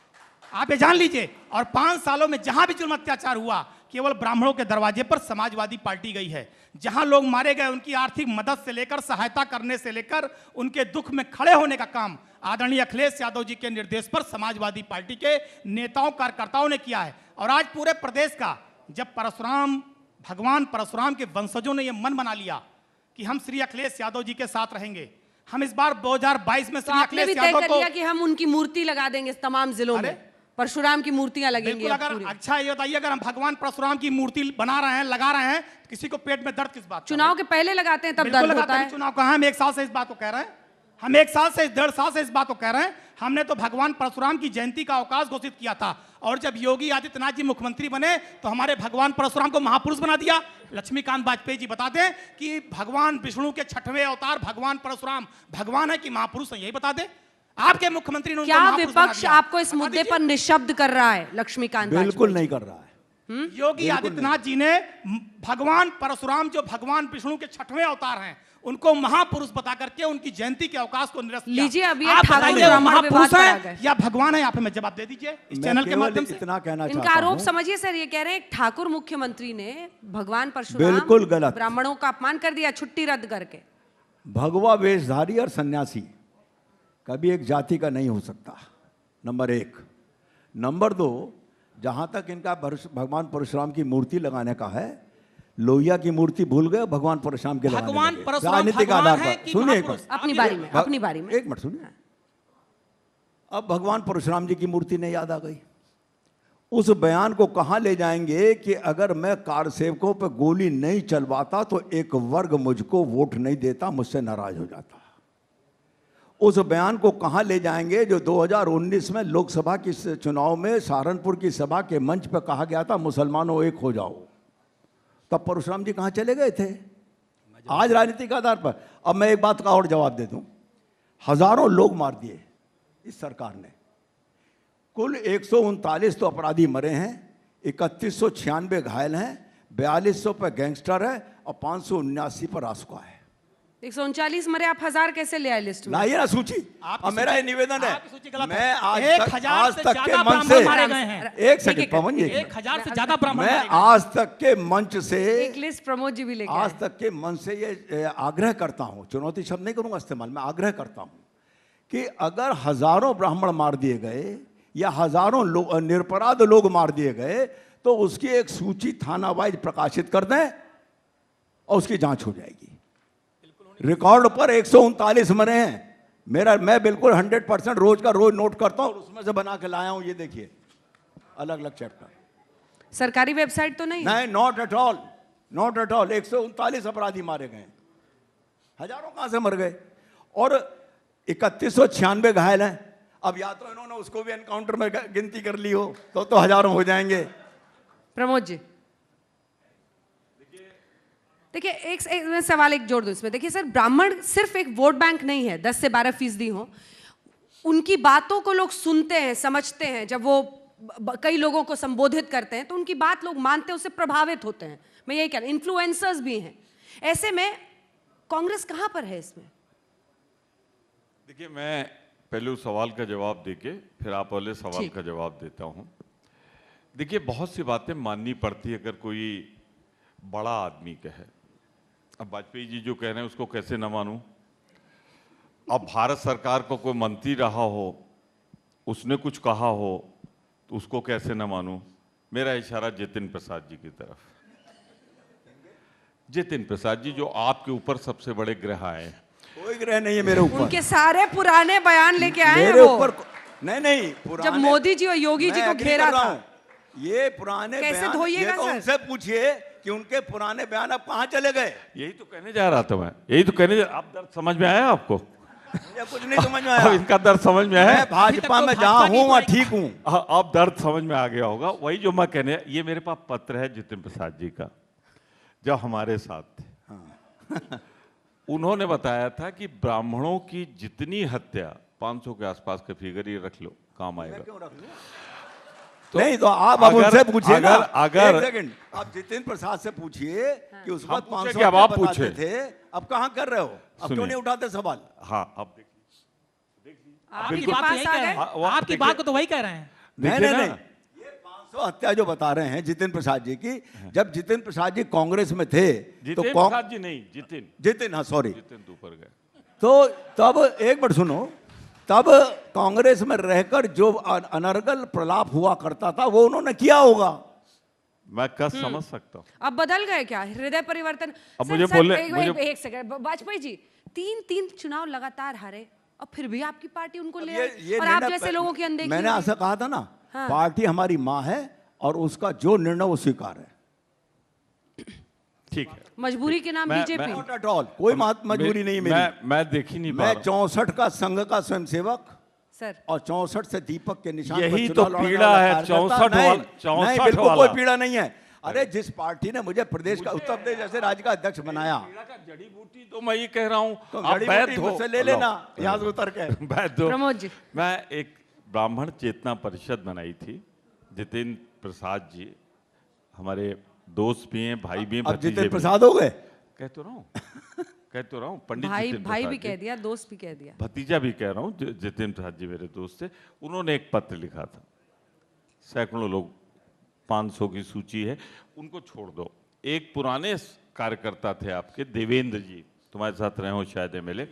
आप ये जान लीजिए। और 5 सालों में जहां भी जुल्म अत्याचार हुआ, केवल ब्राह्मणों के दरवाजे पर समाजवादी पार्टी गई है। जहां लोग मारे गए, उनकी आर्थिक मदद से लेकर, सहायता करने से लेकर, उनके दुख में खड़े होने का काम आदरणीय अखिलेश यादव जी के निर्देश पर समाजवादी पार्टी के नेताओं कार्यकर्ताओं ने किया है। और आज पूरे प्रदेश का, जब भगवान परशुराम के वंशजों ने यह मन बना लिया कि हम श्री अखिलेश यादव जी के साथ रहेंगे, हम इस बार 2022 में तो श्री आपने भी अखिलेश तय यादव कर को लिया कि हम उनकी मूर्ति लगा देंगे तमाम जिलों में, परशुराम की मूर्तियां लगेंगी बिल्कुल। अब अगर पूरी। अच्छा ये बताइए, अगर हम भगवान परशुराम की मूर्ति बना रहे हैं, लगा रहे हैं, तो किसी को पेट में दर्द किस बात का? चुनाव के पहले लगाते हैं तब बिल्कुल दर्द लगाते होता हैं। है। चुनाव कहाँ? हम 1 साल से इस बात को कह रहे हैं, हम 1 साल से 1.5 साल से इस बात को कह रहे हैं। हमने तो भगवान परशुराम की जयंती का अवकाश घोषित किया था, और जब योगी आदित्यनाथ जी मुख्यमंत्री बने तो हमारे भगवान परशुराम को महापुरुष बना दिया। लक्ष्मीकांत वाजपेयी जी बताते हैं कि भगवान विष्णु के 6वें अवतार भगवान परशुराम भगवान है कि महापुरुष है, यही बता दे। आपके मुख्यमंत्री ने उनको क्या महापुरुष बना विपक्ष दिया। आपको इस बता मुद्दे दीजिए। पर निशब्द कर रहा है? लक्ष्मीकांत बिल्कुल वाजपेयी नहीं कर रहा है। योगी आदित्यनाथ जी ने भगवान परशुराम, जो भगवान विष्णु के 6वें अवतार हैं, उनको महापुरुष बता करके उनकी जयंती के अवकाश को निरस्त किया। लीजिए, अब ये आप ठाकुर बताइए, वो ब्राह्मण विवाद महापुरुष पर आ है गए। या भगवान है? यहाँ पे मैं जवाब दे दीजिए इस मैं चैनल के केवल माध्यम से। इतना कहना इनका चाहता आरोप हूं, समझिए सर, ये कह रहे हैं एक ठाकुर मुख्यमंत्री ने भगवान परशुराम बिल्कुल गलत। ब्राह्मणों का अपमान कर दिया छुट्टी रद्द करके। भगवा वेशधारी और सन्यासी कभी एक जाति का नहीं हो सकता, नंबर 1। नंबर 2, जहां तक इनका भगवान परशुराम की मूर्ति लगाने का है, लोहिया की मूर्ति भूल गए, भगवान परशुराम के लगाने भगवान लगे। परशुराम राजनीतिक भगवान आधार है पर। कि सुनिए एक महापुरुष? मिनट। अपनी बारी में, अपनी बारी में। एक मिनट सुनिए। अब भगवान परशुराम जी की मूर्ति नहीं याद आ गई, उस बयान को कहां ले जाएंगे कि अगर मैं कार सेवकों पर गोली नहीं चलवाता तो एक वर्ग मुझको वोट नहीं देता, मुझसे नाराज हो जाता। उस बयान को कहां ले जाएंगे जो 2019 में लोकसभा की चुनाव में सहारनपुर की सभा के मंच पर कहा गया था, मुसलमानों एक हो जाओ। तब परशुराम जी कहां चले गए थे? आज राजनीतिक आधार पर। अब मैं एक बात का और जवाब दे दूं, हजारों लोग मार दिए इस सरकार ने, कुल 139 तो अपराधी मरे हैं, 3196 घायल हैं, 4200 पर गैंगस्टर है और 579 पर रासुका है। 139 मरे, आप 1000 कैसे ले आए लिस्ट में? लाइए ना सूची। अब मेरा ये निवेदन आपकी सूची है, गलत मैं है। आज 1000 तक से के ज्यादा मंच ब्राह्मण मारे गए से हैं। एक सेकंड पवन जी, 1000 से ज्यादा ब्राह्मण मैं मारे गए। आज तक के मंच से, एक लिस्ट प्रमोद जी भी लेके आए। आज तक के मंच से ये आग्रह करता हूं, चुनौती शब्द नहीं करूंगा इस्तेमाल, मैं आग्रह करता हूं कि अगर हजारों ब्राह्मण मार दिए गए या हजारों निरपराध लोग मार दिए गए तो उसकी एक सूची थाना वाइज प्रकाशित कर दें और उसकी जांच हो जाएगी। रिकॉर्ड पर 139 मरे हैं। मैं बिल्कुल 100% रोज का रोज नोट करता हूं और उसमें से बना के लाया हूं, ये देखिए अलग अलग चैप्टर। सरकारी वेबसाइट तो नहीं है? नहीं, not at all, not at all. 139 अपराधी मारे गए, हजारों कहां से मर गए और 3196 घायल हैं। अब या तो इन्होंने उसको भी एनकाउंटर में गिनती कर ली हो तो हजारों हो जाएंगे। प्रमोद जी देखिए, मैं सवाल एक जोड़ दूं इसमें। देखिए सर, ब्राह्मण सिर्फ एक वोट बैंक नहीं है, 10 से 12% हो। उनकी बातों को लोग सुनते हैं, समझते हैं। जब वो कई लोगों को संबोधित करते हैं तो उनकी बात लोग मानते हैं, उससे प्रभावित होते हैं। मैं यही कह रहा हूं, इन्फ्लुएंसर्स भी हैं। ऐसे में कांग्रेस कहां पर है इसमें? देखिए, मैं पहले उस सवाल का जवाब देके फिर आप वाले सवाल का जवाब देता हूं। देखिए, बहुत सी बातें माननी पड़ती है अगर कोई बड़ा आदमी कहे। अब वाजपेयी जी जो कह रहे हैं उसको कैसे न मानूं? अब भारत सरकार को कोई मंत्री रहा हो, उसने कुछ कहा हो तो उसको कैसे न मानूं? मेरा इशारा जितिन प्रसाद जी की तरफ। जितिन प्रसाद जी जो आपके ऊपर सबसे बड़े ग्रह आए हैं। कोई ग्रह नहीं है मेरे ऊपर। उनके सारे पुराने बयान लेके आए हैं मेरे वो। ऊपर नहीं पुराने, जब मोदी जी और योगी जी मैं को agree घेरा कर रहा था। हूं। ये पुराने कैसे बयान, धोइएगा ये तो सर? उनसे पूछिए कि उनके पुराने बयान अब कहां चले गए। यही तो कहने जा रहा था मैं, यही तो कहने आप दर्द समझ में आया आपको? मुझे कुछ नहीं समझ में अब आया। इनका दर्द समझ में है। मैं भाजपा में जहां भाजपा की हूं वहां कोई- ठीक हूं। अब दर्द समझ में आ गया होगा। वही जो मैं कहने, ये मेरे पास पत्र है जितिन प्रसाद जी का, जब हमारे साथ थे। उन्होंने बताया था कि ब्राह्मणों की जितनी हत्या, 500 के आसपास का फिगर, ये रख लो, काम आएगा। तो नहीं तो आप अब अगर- उनसे पूछिए ना। अगर- एक सेकंड, आप जितिन प्रसाद से पूछिए कि उस हम वक्त पूछे 500 कि अब आप बताते पूछे। थे, अब कहां कर रहे हो? अब क्यों सुनिए। नहीं उठाते सवाल? हाँ, अब देखिए, आपके आपकी बात तो पास यही आ कह रहे गए। हैं। वो आप आपकी देखिए- बात को तो वही कह रहे हैं। नहीं देखिए नहीं ना। नहीं, ये 500 हत्या जो बता रहे हैं जितिन प्रसाद जी की, जब जितिन प्रसाद जी कांग्रेस में थे तो जितिन प्रसाद जी नहीं, जितिन, हाँ सॉरी, जितिन ऊपर गए। तो तब एक मिनट सुनो, तब कांग्रेस में रहकर जो अनर्गल प्रलाप हुआ करता था वो उन्होंने किया होगा। मैं कस समझ सकता हूँ। अब बदल गए क्या हृदय परिवर्तन? अब सर, मुझे सर, बोलने- एक सेकंड, वाजपेयी जी 3 चुनाव लगातार हारे और फिर भी आपकी पार्टी उनको ले आई और आप निर्णय जैसे लोगों की अनदेखी मैंने होगी। ऐसा कहा था ना, हाँ। पार्टी हमारी माँ है और उसका जो निर्णय वो स्वीकार है। ठीक है, मजबूरी के नाम बीजेपी। नॉट एट ऑल, कोई मजबूरी नहीं मेरी। मैं देख ही नहीं पा मैं रहा। 64 का संघ का स्वयंसेवक सर और 64 से दीपक के निशान पर यही चुनाव तो लड़ने पीड़ा वाला है, कार्यकर्ता। 64 नहीं, वाला- 64 नहीं, बिल्कुल वाला। कोई पीड़ा नहीं है। अरे जिस पार्टी ने मुझे प्रदेश का, उत्तर प्रदेश जैसे राज्य का अध्यक्ष बनाया, पीड़ा का जड़ी बूटी तो मैं ये कह रहा हूँ, तो आप जड़ी वैध बूटी हो, मुझसे ले लेना यहाँ से उतर के। वैध हो। प्रमोद जी। मैं एक ब्राह्मण चेतना परिषद बनाई थी, जितिन प्रसाद जी हमारे दोस्त भी हैं, भाई भी हैं, अब भतीजे जितिन भी हैं। प्रसाद हो गए। कह तो रहा हूँ, कह तो रहा हूँ, पंडित भाई जितिन भाई प्रसाद भी जी। कह दिया, दोस्त भी कह दिया। भतीजा भी कह रहा हूँ, जितिन प्रसाद जी मेरे दोस्त थे। उन्होंने एक पत्र लिखा था, सैकड़ों लोग, 500 की सूची है, उनको छोड़ दो। एक पुराने कार्यकर्ता थे आपके, देवेंद्र जी, तुम्हारे साथ रहे हो शायद एमएलए,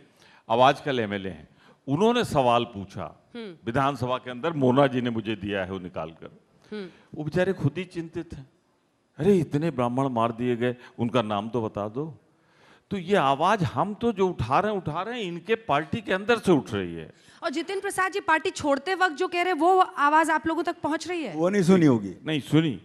अब आजकल एमएलए हैं। उन्होंने सवाल पूछा विधानसभा के अंदर, मोना जी ने मुझे दिया है वो निकाल कर। वो बेचारे खुद ही चिंतित हैं, अरे इतने ब्राह्मण मार दिए गए, उनका नाम तो बता दो। तो ये आवाज हम तो जो उठा रहे हैं, इनके पार्टी के अंदर से उठ रही है। और जितिन प्रसाद जी पार्टी छोड़ते वक्त जो कह रहे हैं वो आवाज आप लोगों तक पहुंच रही है? वो नहीं सुनी होगी। नहीं सुनी,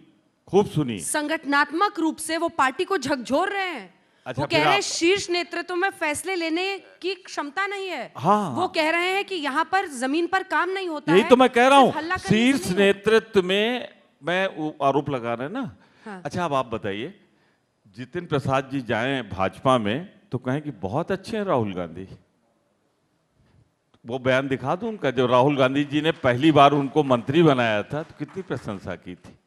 खूब सुनी। संगठनात्मक रूप से वो पार्टी को झकझोर रहे हैं। अच्छा, वो फिर कह रहे हैं आप- शीर्ष नेतृत्व में फैसले लेने की क्षमता नहीं है। हाँ। वो कह रहे हैं कि यहाँ पर जमीन पर काम नहीं होता यही है, तो मैं कह रहा सिर्फ हल्ला हूँ, करने से शीर्ष नहीं होता। नेतृत्व में मैं वो आरोप लगा रहे हैं ना। हाँ। अच्छा, अब आप बताइए, जितिन प्रसाद जी जाएं भाजपा में तो कहें कि बहुत अच्छे हैं राहुल गांधी। वो बयान दिखा दूं उनका, जब राहुल गांधी जी ने पहली बार उनको मंत्री बनाया था तो कितनी प्रशंसा की थी,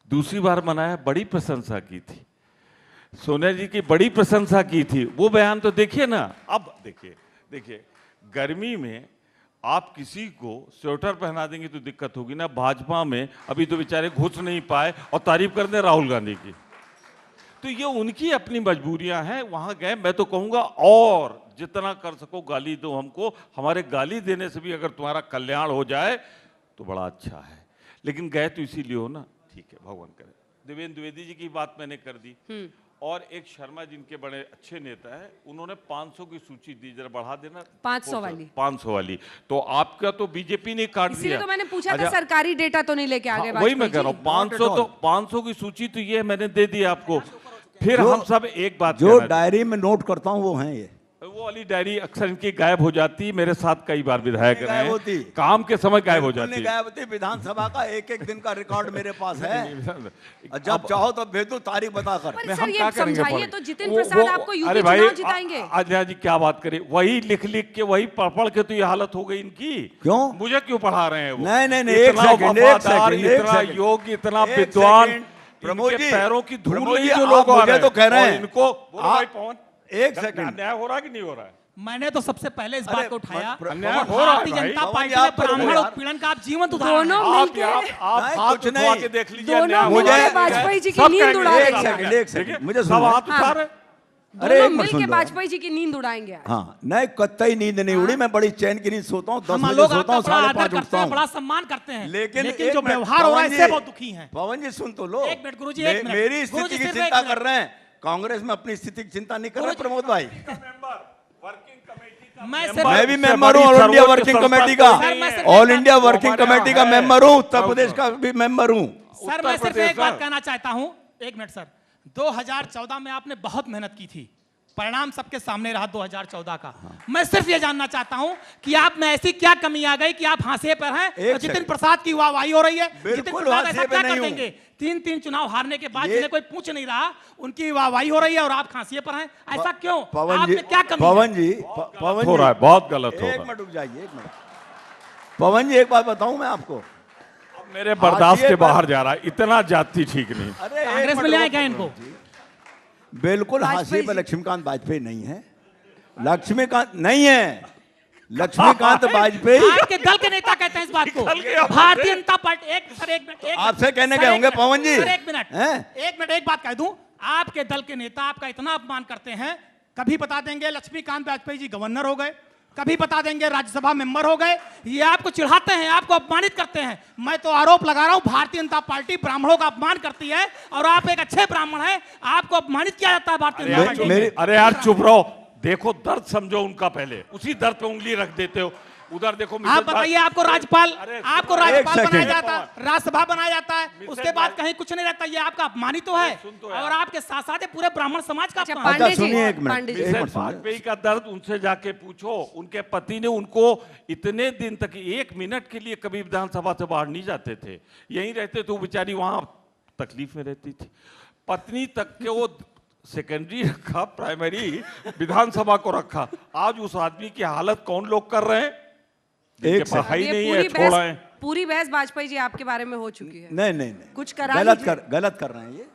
दूसरी बार बनाया बड़ी प्रशंसा की थी, सोनिया जी की बड़ी प्रशंसा की थी। वो बयान तो देखिए ना। अब देखिए गर्मी में आप किसी को स्वेटर पहना देंगे तो दिक्कत होगी ना। भाजपा में अभी तो बेचारे घुस नहीं पाए और तारीफ कर दे राहुल गांधी की। तो ये उनकी अपनी मजबूरियां हैं। वहां गए, मैं तो कहूंगा और जितना कर सको गाली दो हमको, हमारे गाली देने से भी अगर तुम्हारा कल्याण हो जाए तो बड़ा अच्छा है। लेकिन गए तो इसीलिए हो ना, ठीक है, भगवान करे। देवेंद्र द्विवेदी जी की बात मैंने कर दी, और एक शर्मा जिनके बड़े अच्छे नेता है, उन्होंने 500 की सूची दी, जरा बढ़ा देना 500 वाली। 500 वाली। तो आपका तो बीजेपी ने काट इसीलिए दिया। तो मैंने पूछा था अच्छा, सरकारी डेटा तो नहीं लेके आ गए हाँ, वही मैं कह रहा हूँ, 500 तो 500 की सूची तो ये मैंने दे दी आपको। फिर हम सब एक बात जो कहना डायरी में नोट करता हूँ वो हैं ये। वो वाली डायरी अक्सर इनकी गायब हो जाती। मेरे साथ कई बार विधायक गायब रहे होती। हैं, काम के समय गायब हो बिल्कुल जाती नहीं गायब होती। विधानसभा का एक एक दिन का रिकॉर्ड मेरे पास है। और जब चाहो तब भेज दो तारीख बताकर। पर नहीं, सर हम ये क्या करेंगे समझाइए फिर? तो जितिन वो- प्रसाद वो- आपको यूपी अरे भाई, चुनाव जिताएंगे? अजय जी क्या बात करें, वही लिख लिख के, वही पढ़ पढ़ के तो ये हालत हो गई इनकी। क्यों? मुझे क्यों पढ़ा रहे हैं वो? नहीं, एक इतना सेकंड, एक वफादार, सेकंड, एक इतना सेकंड। योग्य, इतना एक विद्वान, सेकंड। प्रमोद इनके जी, पैरों की धूल प्रमोद नहीं जी, जो आप लोग आ मुझे रहे तो कह रहे और हैं। इनको बोलो आप- भाई पवन, एक सेकंड। अन्याय हो रहा है कि नहीं हो रहा है? मैंने तो सबसे पहले इस अरे, बात को उठाया अन्याय और हो रहा है भारतीय भाई। जनता पवन पार्टी जी, में आप तो ब्राह्मण यार। उत्पीड़न का आप जीवंत उदाहरण दोनों हैं। आप मिलके- आप नहीं, हाथ कुछ उठवा नहीं। के देख लीजिए। दोनों अन्याय हो मुझे- रहा है। वाजपेयी जी की सब नींद कहेंगे, उड़ा रहे एक हैं। सेकंड, एक सेकंड, देखिए, मुझे सब सुनो। हाथ उठा रहे। अरे दोनों एक मिनट मिलके सुन लो। वाजपेयी जी की नींद उड़ाएंगे आज। हाँ, नहीं कतई नींद नहीं उड़ी। मैं बड़ी चैन की नींद सोता हूँ, 10 हम बजे लोग सोता आपका हूँ, बड़ा 5:30 आदर करते उठता हैं, बड़ा हूँ। सम्मान करते हैं, लेकिन लेकिन एक जो मिनट, व्यवहार हो रहा है पवन इससे जी, बहुत दुखी हैं। पवन जी सुन तो लो। एक मिनट, गुरुजी, एक मिनट। मेरी गुरुजी, स्थिति की सिर्फ एक चिंता मिनट। कर रहे हैं, कांग्रेस में अपनी स्थिति की चिंता नहीं कर रहे गुरुजी- प्रमोद भाई। मैं सिर्फ मैं भी इससे मेंबर बड़ी हूँ ऑल इंडिया सर्वोच्च वर्किंग संस्था कमेटी कोई का। नहीं मैं है। सिर्फ ऑल इंडिया वर्किंग हमारे कमेटी का यहाँ है। मेंबर हूँ, उत्तर प्रदेश का भी मेंबर हूँ। सर मैं सिर्फ एक बात कहना चाहता हूं, एक मिनट सर। 2014 में आपने बहुत मेहनत की थी, परिणाम सबके सामने रहा 2014 का। मैं सिर्फ ये जानना चाहता हूं कि आप में ऐसी क्या कमी आ गई कि आप हांसे पर हैं और जितिन प्रसाद की वाहवाही हो रही है। जितिन प्रसाद ऐसा क्या कर देंगे? 3 चुनाव हारने के बाद जिन्हें कोई पूछ नहीं रहा उनकी वाहवाही हो रही है और आप खांसी पर हैं, ऐसा क्यों? आप में क्या कमी? पवन जी हो रहा है, बहुत गलत हो रहा एक है। मिनट रुक जाइए, एक मिनट। पवन जी एक बात बताऊं मैं आपको, मेरे बर्दाश्त के बाहर जा रहा है, इतना जाति ठीक नहीं। अरे कांग्रेस में ले आए क्या इनको? बिल्कुल हाशिए पर लक्ष्मीकांत वाजपेयी नहीं है, लक्ष्मीकांत नहीं है, लक्ष्मीकांत वाजपेयी आपके दल के नेता कहते हैं इस बात को। भारतीय जनता पार्टी एक मिनट आपसे कहने गए होंगे पवन जी। एक मिनट एक बात कह दूं, आपके दल के नेता आपका इतना अपमान करते हैं, कभी बता देंगे लक्ष्मीकांत वाजपेयी जी गवर्नर हो गए, कभी बता देंगे राज्यसभा मेंबर हो गए। ये आपको चिढ़ाते हैं, आपको अपमानित करते हैं। मैं तो आरोप लगा रहा हूं भारतीय जनता पार्टी ब्राह्मणों का अपमान करती है और आप एक अच्छे ब्राह्मण हैं, आपको अपमानित किया जाता है भारतीय जनता पार्टी। अरे यार चुप रहो, देखो दर्द समझो उनका, पहले उसी दर्द पे उंगली रख देते हो। उधर देखो, आप बताइए, आपको राज्यपाल बनाया सेकंड। जाता है, राज्यसभा बनाया जाता है, उसके बाद कहीं कुछ नहीं रहता। ये आपका अपमान ही तो है और आपके साथ साथ पूरे ब्राह्मण समाज का अपमान। पांडे जी, सुनिए एक मिनट, पांडे जी। एक मिनट सुनिए। वाजपेयी का दर्द उनसे जाके पूछो। उनके पति ने उनको इतने दिन तक 1 मिनट के लिए कभी विधानसभा से बाहर नहीं जाते थे, यहीं रहते थे। वो बेचारी वहां तकलीफ में रहती थी। पत्नी तक के वो सेकेंडरी रखा, प्राइमरी विधानसभा को रखा। आज उस आदमी की हालत कौन लोग कर रहे हैं? एक पढ़ाई ये नहीं है, छोड़ा है। पूरी बहस वाजपेयी जी आपके बारे में हो चुकी है। नहीं, कुछ करा गलत लीजिए। गलत कर रहे हैं ये,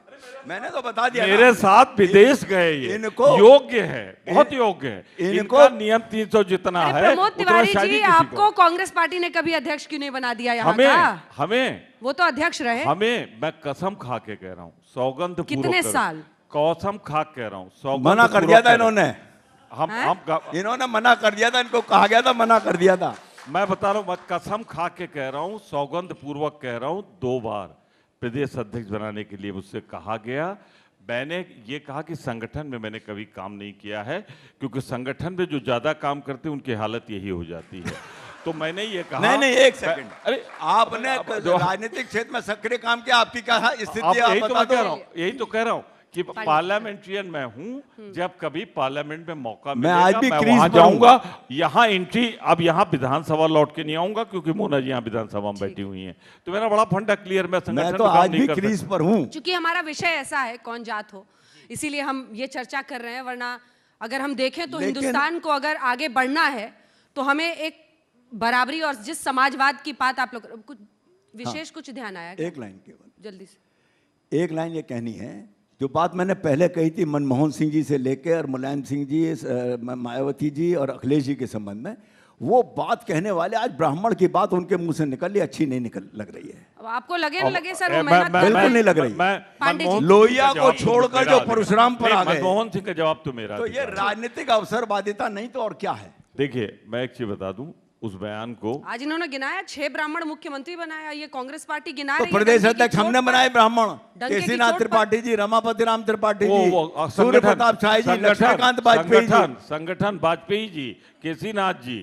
मैंने तो बता दिया मेरे ना। साथ विदेश गए, ये इनको- योग्य है, बहुत योग्य है। इनको- इनका नियम 300 जितना अरे है प्रमोद उतना तिवारी शायद जी, ही किसी आपको कांग्रेस पार्टी ने कभी अध्यक्ष क्यों नहीं बना दिया यहाँ का? हमें वो तो अध्यक्ष रहे। मैं कसम खा के कह रहा हूँ, सौगंध पूर्वक कितने कह रहा हूं। साल? कसम खा के कह रहा हूँ, सौगंध मना कर पूर्वक दिया था कह रहा हूं। इन्होंने, हम इन्होंने मना कर दिया था, इनको कहा गया था, मना कर दिया था। मैं बता रहा हूँ, मैं कसम खा के कह रहा हूँ, सौगंध पूर्वक कह रहा हूँ, 2 बार प्रदेश अध्यक्ष बनाने के लिए मुझसे कहा गया। मैंने ये कहा कि संगठन में मैंने कभी काम नहीं किया है, क्योंकि संगठन में जो ज्यादा काम करते हैं उनकी हालत यही हो जाती है। तो मैंने ये कहा नहीं, एक सेकंड। अरे आपने राजनीतिक क्षेत्र में सक्रिय काम किया, आपकी क्या स्थिति है यही आप तो बता मैं कह दो। रहा हूँ, यही तो कह रहा हूँ कि पार्लियामेंट्रियन मैं हूं। जब कभी पार्लियामेंट में मौका मिलेगा, आज भी मैं क्रीज वहां पर जाऊंगा। यहाँ एंट्री, अब यहाँ विधानसभा लौट के नहीं आऊंगा, क्योंकि मोना जी यहाँ विधानसभा में बैठी हुई हैं। तो मेरा बड़ा फंडा क्लियर, मैं संगठन मैं में तो काम आज नहीं भी कर क्रीज सकता। पर हूँ। क्योंकि हमारा विषय ऐसा है कौन जात हो, इसीलिए हम ये चर्चा कर रहे हैं। वरना अगर हम देखें तो हिंदुस्तान को अगर आगे बढ़ना है तो हमें एक बराबरी और जिस समाजवाद की बात आप लोग कुछ विशेष कुछ ध्यान आया क्या? एक लाइन केवल, जल्दी से एक लाइन ये कहनी है, जो बात मैंने पहले कही थी मनमोहन सिंह जी से लेकर और मुलायम सिंह जी, मायावती जी और अखिलेश जी के संबंध में, वो बात कहने वाले आज ब्राह्मण की बात उनके मुंह से निकल रही, अच्छी नहीं निकल लग रही है। अब आपको लगे न लगे सर, वो मैं- मेहनत मैं- कर रहे बिल्कुल हैं। नहीं लग रही। पांडे जी। मनमोहन लोहिया सिंह का को जवाब तो छोड़कर मेरा जो अधिकार। परशुराम पर नहीं, आ गए। मनमोहन सिंह का जवाब तो मेरा तो ये अधिकार है। राजनीतिक अवसरवादिता नहीं तो और क्या है? देखिए, मैं एक चीज बता दूं, उस बयान को आज इन्होंने गिनाया 6 ब्राह्मण मुख्यमंत्री बनाया, ये कांग्रेस पार्टी गिना तो रही है। प्रदेश डंके की अध्यक्ष हमने चोट पर। बनाए ब्राह्मण, डंके की केसीनाथ चोट पर। त्रिपाठी जी, रमापति राम त्रिपाठी वो जी, सूर्य संगठन- प्रताप शाही जी, संगठन- लक्ष्मीकांत वाजपेयी जी। संगठन वाजपेयी जी, केसीनाथ जी,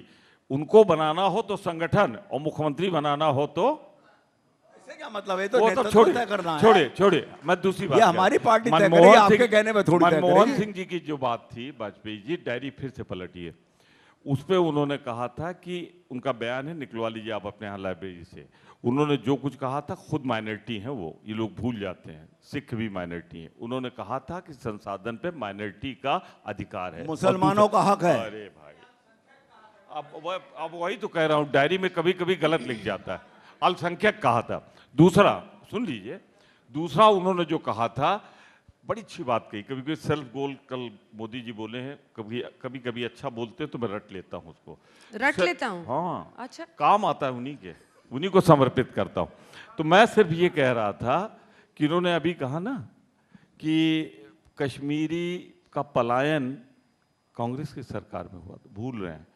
उनको बनाना हो तो संगठन, और मुख्यमंत्री बनाना हो तो इससे क्या मतलब है? तो वो तो नेतृत्व तय छोड़िए करना है। छोड़िए। मैं दूसरी बात ये कह रहा हमारी हूं। पार्टी तय मनमोहन करेगी, सिंह- आपके कहने में थोड़ी तय मनमोहन करेगी। सिंह जी की जो बात थी वाजपेयी जी, डायरी फिर से पलटिए। उस पे उन्होंने कहा था कि उनका बयान है, निकलवा लीजिए आप अपने यहाँ लाइब्रेरी से। उन्होंने जो कुछ कहा था, खुद माइनॉरिटी हैं वो, ये लोग भूल जाते हैं, सिख भी माइनॉरिटी हैं। उन्होंने कहा था कि संसाधन पे माइनॉरिटी का अधिकार है, मुसलमानों का हक है। अरे भाई, अब वही तो कह रहा हूँ, डायरी में कभी कभी गलत लिख जाता है। अल्पसंख्यक कहा था। दूसरा सुन लीजिए, दूसरा उन्होंने जो कहा था, बड़ी अच्छी बात कही। कभी कभी सेल्फ गोल, कल मोदी जी बोले हैं, कभी कभी अच्छा बोलते हैं तो मैं रट लेता हूँ उसको। रट लेता हूँ? हाँ, अच्छा। काम आता है उन्हीं को समर्पित करता हूँ। तो मैं सिर्फ ये कह रहा था कि इन्होंने अभी कहा ना कि कश्मीरी का पलायन कांग्रेस की सरकार में हुआ, तो भूल रहे हैं।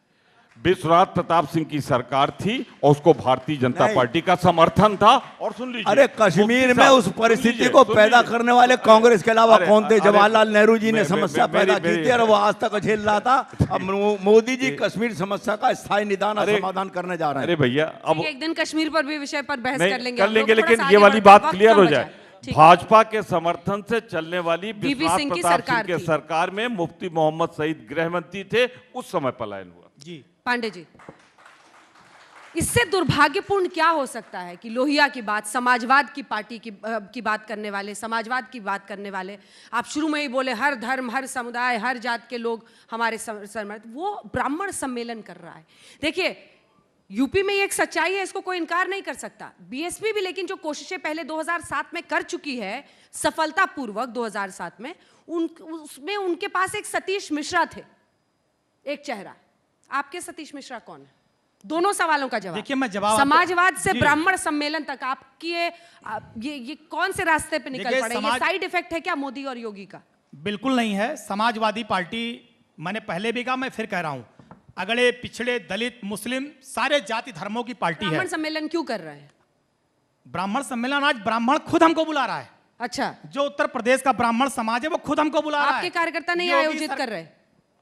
विश्वनाथ प्रताप सिंह की सरकार थी और उसको भारतीय जनता पार्टी का समर्थन था। और सुन लीजिए, अरे कश्मीर में उस परिस्थिति को पैदा करने वाले कांग्रेस के अलावा कौन थे? जवाहरलाल नेहरू जी ने समस्या पैदा की थी और वो आज तक झेल रहा था। अब मोदी जी कश्मीर समस्या का स्थायी निदान और समाधान करने जा रहे हैं। अरे भैया, अब एक दिन कश्मीर पर भी विषय पर बहस नहीं कर लेंगे कर हम लेंगे, लोग, थोड़ा लेकिन सा ये आगे वाली बढ़ते हैं, बात वक्त क्लियर कम हो बचा जाए। है। ठीक है। भाजपा के समर्थन से चलने वाली वीपी विश्वनाथ सिंह की प्रताप सिंह सरकार के थी। सरकार में मुफ्ती मोहम्मद सईद गृह मंत्री थे, उस समय पलायन हुआ। जी पांडे जी, इससे दुर्भाग्यपूर्ण क्या हो सकता है कि लोहिया की बात, समाजवाद की पार्टी की बात करने वाले, समाजवाद की बात करने वाले, आप शुरू में ही बोले हर धर्म, हर समुदाय, हर जात के लोग हमारे समर्थ, वो ब्राह्मण सम्मेलन कर रहा है। देखिए, यूपी में ये एक सच्चाई है, इसको कोई इनकार नहीं कर सकता। बीएसपी भी लेकिन जो कोशिशें पहले 2007 में कर चुकी है सफलतापूर्वक 2007 में, उसमें उनके पास एक सतीश मिश्रा थे, एक चेहरा। आपके सतीश मिश्रा कौन है? दोनों सवालों का जवाब। देखिए, मैं जवाब समाजवाद से जी। ब्राह्मण सम्मेलन तक आपकी ये कौन से रास्ते पे निकल पड़े? ये साइड इफेक्ट है क्या मोदी और योगी का? बिल्कुल नहीं है। समाजवादी पार्टी, मैंने पहले भी कहा, मैं फिर कह रहा हूं, अगले पिछड़े दलित मुस्लिम सारे जाति धर्मों की पार्टी है। ब्राह्मण सम्मेलन क्यों कर रहे हैं? ब्राह्मण सम्मेलन आज ब्राह्मण खुद हमको बुला रहा है। अच्छा, जो उत्तर प्रदेश का ब्राह्मण समाज है वो खुद हमको बुला रहा है। आपके कार्यकर्ता नहीं योगी आयोजित कर रहे?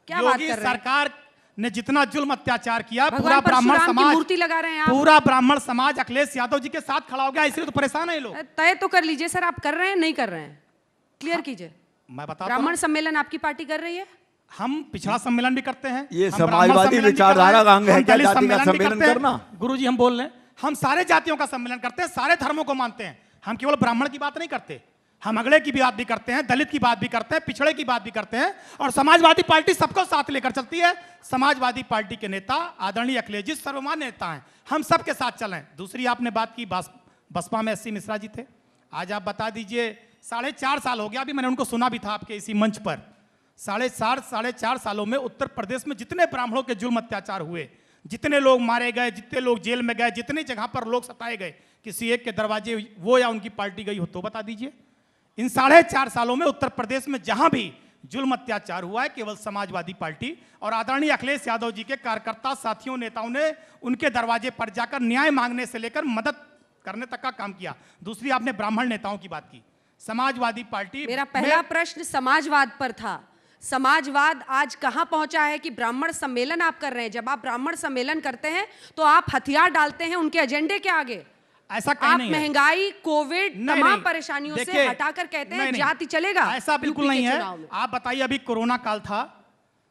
क्या बात योगी कर रहे हैं? सरकार ने जितना जुल्म अत्याचार किया, पूरा भगवान ब्राह्मण परशुराम की समाज, मूर्ति लगा रहे हैं आप। पूरा ब्राह्मण समाज अखिलेश यादव जी के साथ खड़ा हो गया, इसलिए तो परेशान है ये लोग। तय तो कर लीजिए सर, आप कर रहे हैं नहीं कर रहे हैं? क्लियर कीजिए। मैं बताता ब्राह्मण हूं, सम्मेलन आपकी पार्टी कर रही है? हम पिछड़ा सम्मेलन भी करते हैं। ये हम समाजवादी ब्राह्मण सम्मेलन भी विचारधारा कर रहे का हैं, अंग है हम क्या दलित जाति का भी सम्मेलन करते हैं। करना? गुरुजी हम बोल रहे हैं, हम सारे जातियों का सम्मेलन करते हैं, सारे धर्मों को मानते हैं। हम केवल ब्राह्मण की बात नहीं करते, हम अगले की भी बात भी करते हैं, दलित की बात भी करते हैं, पिछड़े की बात भी करते हैं, और समाजवादी पार्टी सबको साथ लेकर चलती है। समाजवादी पार्टी के नेता आदरणीय अखिलेश जी सर्वमान्य नेता हैं, हम सबके साथ चलें। दूसरी आपने बात की, बसपा में 80 मिश्रा जी थे। आज आप बता दीजिए, 4.5 साल हो गया, अभी मैंने उनको सुना भी था आपके इसी मंच पर। 4.5 सालों में उत्तर प्रदेश में जितने ब्राह्मणों के जुल्म अत्याचार हुए, जितने लोग मारे गए, जितने लोग जेल में गए, जितनी जगह पर लोग सताए गए, किसी एक के दरवाजे वो या उनकी पार्टी गई हो तो बता दीजिए। इन 4.5 सालों में उत्तर प्रदेश में जहां भी जुल्म अत्याचार हुआ है, केवल समाजवादी पार्टी और आदरणीय अखिलेश यादव जी के कार्यकर्ता साथियों, नेताओं ने उनके दरवाजे पर जाकर न्याय मांगने से लेकर मदद करने तक का काम किया। दूसरी आपने ब्राह्मण नेताओं की बात की, समाजवादी पार्टी, मेरा पहला प्रश्न समाजवाद पर था। समाजवाद आज कहां पहुंचा है कि ब्राह्मण सम्मेलन आप कर रहे हैं? जब आप ब्राह्मण सम्मेलन करते हैं तो आप हथियार डालते हैं उनके एजेंडे के आगे। ऐसा कहीं आप नहीं है। महंगाई, कोविड, नहीं, तमाम नहीं। परेशानियों से देखिए, हटाकर कहते हैं नहीं, नहीं। जाति चलेगा। ऐसा बिल्कुल यूपी के नहीं है। चुनाव में। आप बताइए, अभी कोरोना काल था,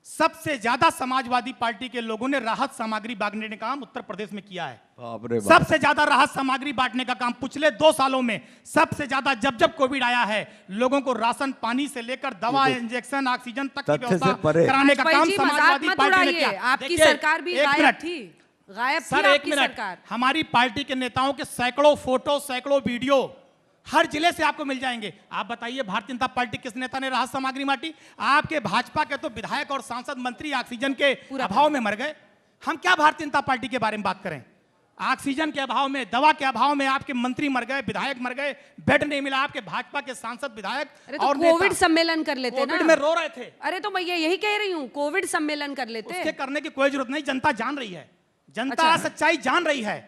सबसे ज्यादा समाजवादी पार्टी के लोगों ने राहत सामग्री बांटने का काम उत्तर प्रदेश में किया है। बाप रे बाप। सबसे ज्यादा राहत सामग्री बांटने का काम पिछले 2 सालों में सबसे ज्यादा, जब कोविड आया है, लोगों को राशन पानी से लेकर दवा, इंजेक्शन, ऑक्सीजन तक की तथ्य से व्यवस्था परे। कराने का काम जी, मजाक समाजवादी मत पार्टी ने उड़ाइए। किया। आपकी देखिए, सरकार भी एक गायब मिनट। थी, गायब थी सर, एक आपकी मिनट। सरकार। हमारी पार्टी के नेताओं के सैकड़ों फोटो, सैकड़ों वीडियो हर जिले से आपको मिल जाएंगे। आप बताइए, भारतीय जनता पार्टी किस नेता ने राहत सामग्री बांटी? आपके भाजपा के तो विधायक और सांसद मंत्री ऑक्सीजन के अभाव में मर गए। हम क्या भारतीय जनता पार्टी के बारे में बात करें? ऑक्सीजन के अभाव में, दवा के अभाव में आपके मंत्री मर गए, विधायक मर गए, बेड नहीं मिला। आपके भाजपा के सांसद, विधायक अरे तो और कोविड सम्मेलन कर लेते ना। कोविड में रो रहे थे। अरे तो मैं यही कह रही हूँ, कोविड सम्मेलन कर लेते। उसके करने की कोई जरूरत नहीं। जनता जान रही है, जनता अच्छा। सच्चाई जान रही है।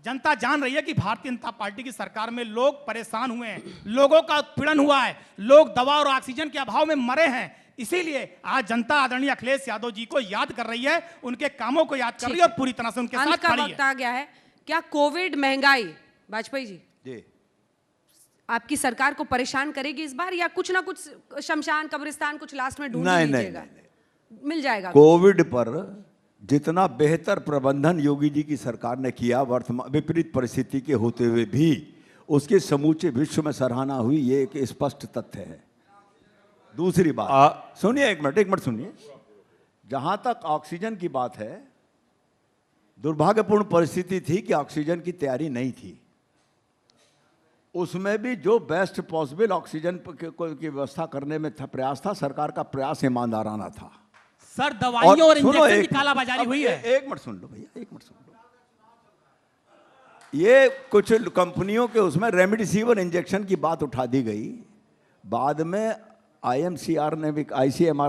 जनता जान रही है कि भारतीय जनता पार्टी की सरकार में लोग परेशान हुए हैं, लोगों का उत्पीड़न हुआ है, लोग दवा और ऑक्सीजन के अभाव में मरे हैं। इसीलिए आज जनता आदरणीय अखिलेश यादव जी को याद कर रही है, उनके कामों को याद कर रही है और पूरी तरह से उनके अंत साथ का खड़ी वक्त है। आ गया है। क्या कोविड, महंगाई, वाजपेयी जी, आपकी सरकार को परेशान करेगी इस बार, या कुछ ना कुछ शमशान कब्रिस्तान कुछ लास्ट में ढूंढ नहीं, लीजिएगा? नहीं, मिल जाएगा। कोविड पर जितना बेहतर प्रबंधन योगी जी की सरकार ने किया, वर्तमान विपरीत परिस्थिति के होते हुए भी उसके समूचे विश्व में सराहना हुई, ये एक स्पष्ट तथ्य है। दूसरी बात, सुनिए, एक मिनट सुनिए। जहां तक ऑक्सीजन की बात है, दुर्भाग्यपूर्ण परिस्थिति थी कि ऑक्सीजन की तैयारी नहीं थी। उसमें भी जो बेस्ट पॉसिबल ऑक्सीजन की व्यवस्था करने में था, प्रयास था, सरकार का प्रयास ईमानदाराना था। सर, दवाइयों और सुनो, इंजेक्शन एक की कालाबाजारी हुई है। एक मिनट सुन लो भैया, एक मिनट सुन लो। ये कुछ कंपनियों के उसमें रेमडेसिविर इंजेक्शन की बात उठा दी गई। बाद में ICMR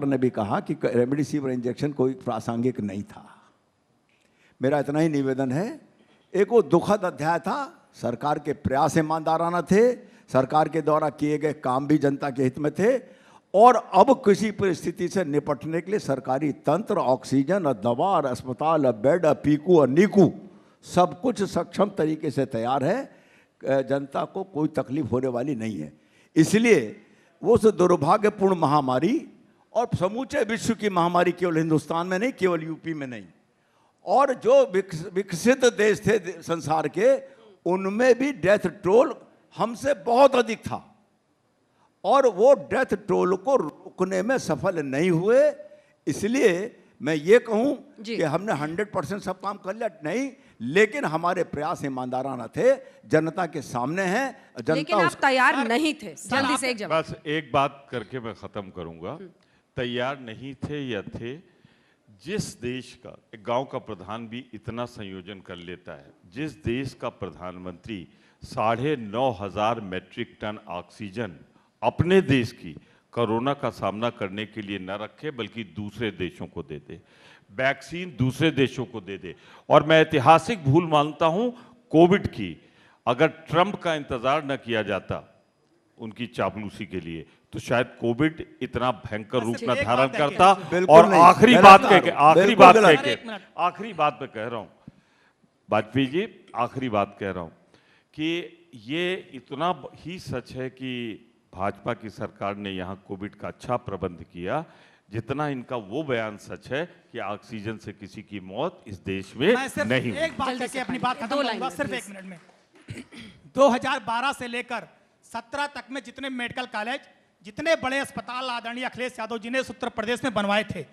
ने भी कहा कि रेमडेसिविर इंजेक्शन कोई प्रासंगिक नहीं था। मेरा इतना ही निवेदन है, एक वो दुखद अध्याय था। सरकार के प्रयास ईमानदाराना थे, सरकार के द्वारा किए गए काम भी जनता के हित में थे, और अब किसी परिस्थिति से निपटने के लिए सरकारी तंत्र, ऑक्सीजन और दवा और अस्पताल और बेड और पीकू और नीकू सब कुछ सक्षम तरीके से तैयार है। जनता को कोई तकलीफ होने वाली नहीं है। इसलिए वो उस दुर्भाग्यपूर्ण महामारी और समूचे विश्व की महामारी केवल हिंदुस्तान में नहीं, केवल यूपी में नहीं, और जो विकसित देश थे संसार के, उनमें भी डेथ टोल हमसे बहुत अधिक था और वो डेथ टोल को रोकने में सफल नहीं हुए। इसलिए मैं ये कहूं कि हमने 100% सब काम कर लिया नहीं, लेकिन हमारे प्रयास ईमानदाराना थे, जनता के सामने हैं। जनता लेकिन आप तैयार नहीं थे। जल्दी से एक जवाब। बस एक बात करके मैं खत्म करूंगा। तैयार नहीं थे या थे? जिस देश का एक गांव का प्रधान भी इतना संयोजन कर लेता है, जिस देश का प्रधानमंत्री 9,500 मैट्रिक टन ऑक्सीजन अपने देश की कोरोना का सामना करने के लिए न रखे बल्कि दूसरे देशों को दे दे, वैक्सीन दूसरे देशों को दे दे। और मैं ऐतिहासिक भूल मानता हूं कोविड की। अगर ट्रंप का इंतजार न किया जाता उनकी चापलूसी के लिए, तो शायद कोविड इतना भयंकर रूप न धारण करता। और आखिरी बात मैं कह रहा हूं वाजपेयी जी, आखिरी बात कह रहा हूं कि ये इतना ही सच है कि भाजपा की सरकार ने यहाँ कोविड का अच्छा प्रबंध किया, जितना इनका वो बयान सच है कि ऑक्सीजन से किसी की मौत इस देश में नहीं हुई। एक बात करके अपनी बात खत्म करूंगा सिर्फ 1 मिनट में। 2012 से लेकर 17 तक में जितने मेडिकल कॉलेज, जितने बड़े अस्पताल आदरणीय अखिलेश यादव जी ने उत्तर प्रदेश में बनवाए थे,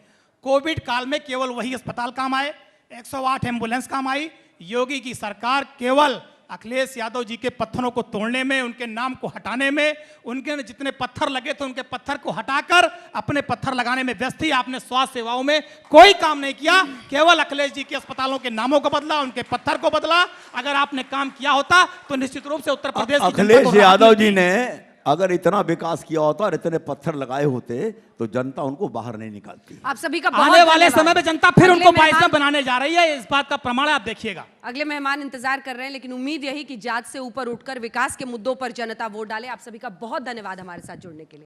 कोविड काल में केवल वही अस्पताल काम आए, 108 एम्बुलेंस काम आई। योगी की सरकार केवल अखिलेश यादव जी के पत्थरों को तोड़ने में, उनके नाम को हटाने में, उनके जितने पत्थर लगे थे उनके पत्थर को हटाकर अपने पत्थर लगाने में व्यस्त थी। आपने स्वास्थ्य सेवाओं में कोई काम नहीं किया, केवल अखिलेश जी के अस्पतालों के नामों को बदला, उनके पत्थर को बदला। अगर आपने काम किया होता तो निश्चित रूप से उत्तर प्रदेश अखिलेश यादव जी ने अगर इतना विकास किया होता और इतने पत्थर लगाए होते तो जनता उनको बाहर नहीं निकालती। आप सभी का आने वाले समय में जनता फिर उनको बाइज्जत बनाने जा रही है, इस बात का प्रमाण आप देखिएगा। अगले मेहमान इंतजार कर रहे हैं, लेकिन उम्मीद यही कि जात से ऊपर उठकर विकास के मुद्दों पर जनता वोट डाले। आप सभी का बहुत धन्यवाद हमारे साथ जुड़ने के लिए।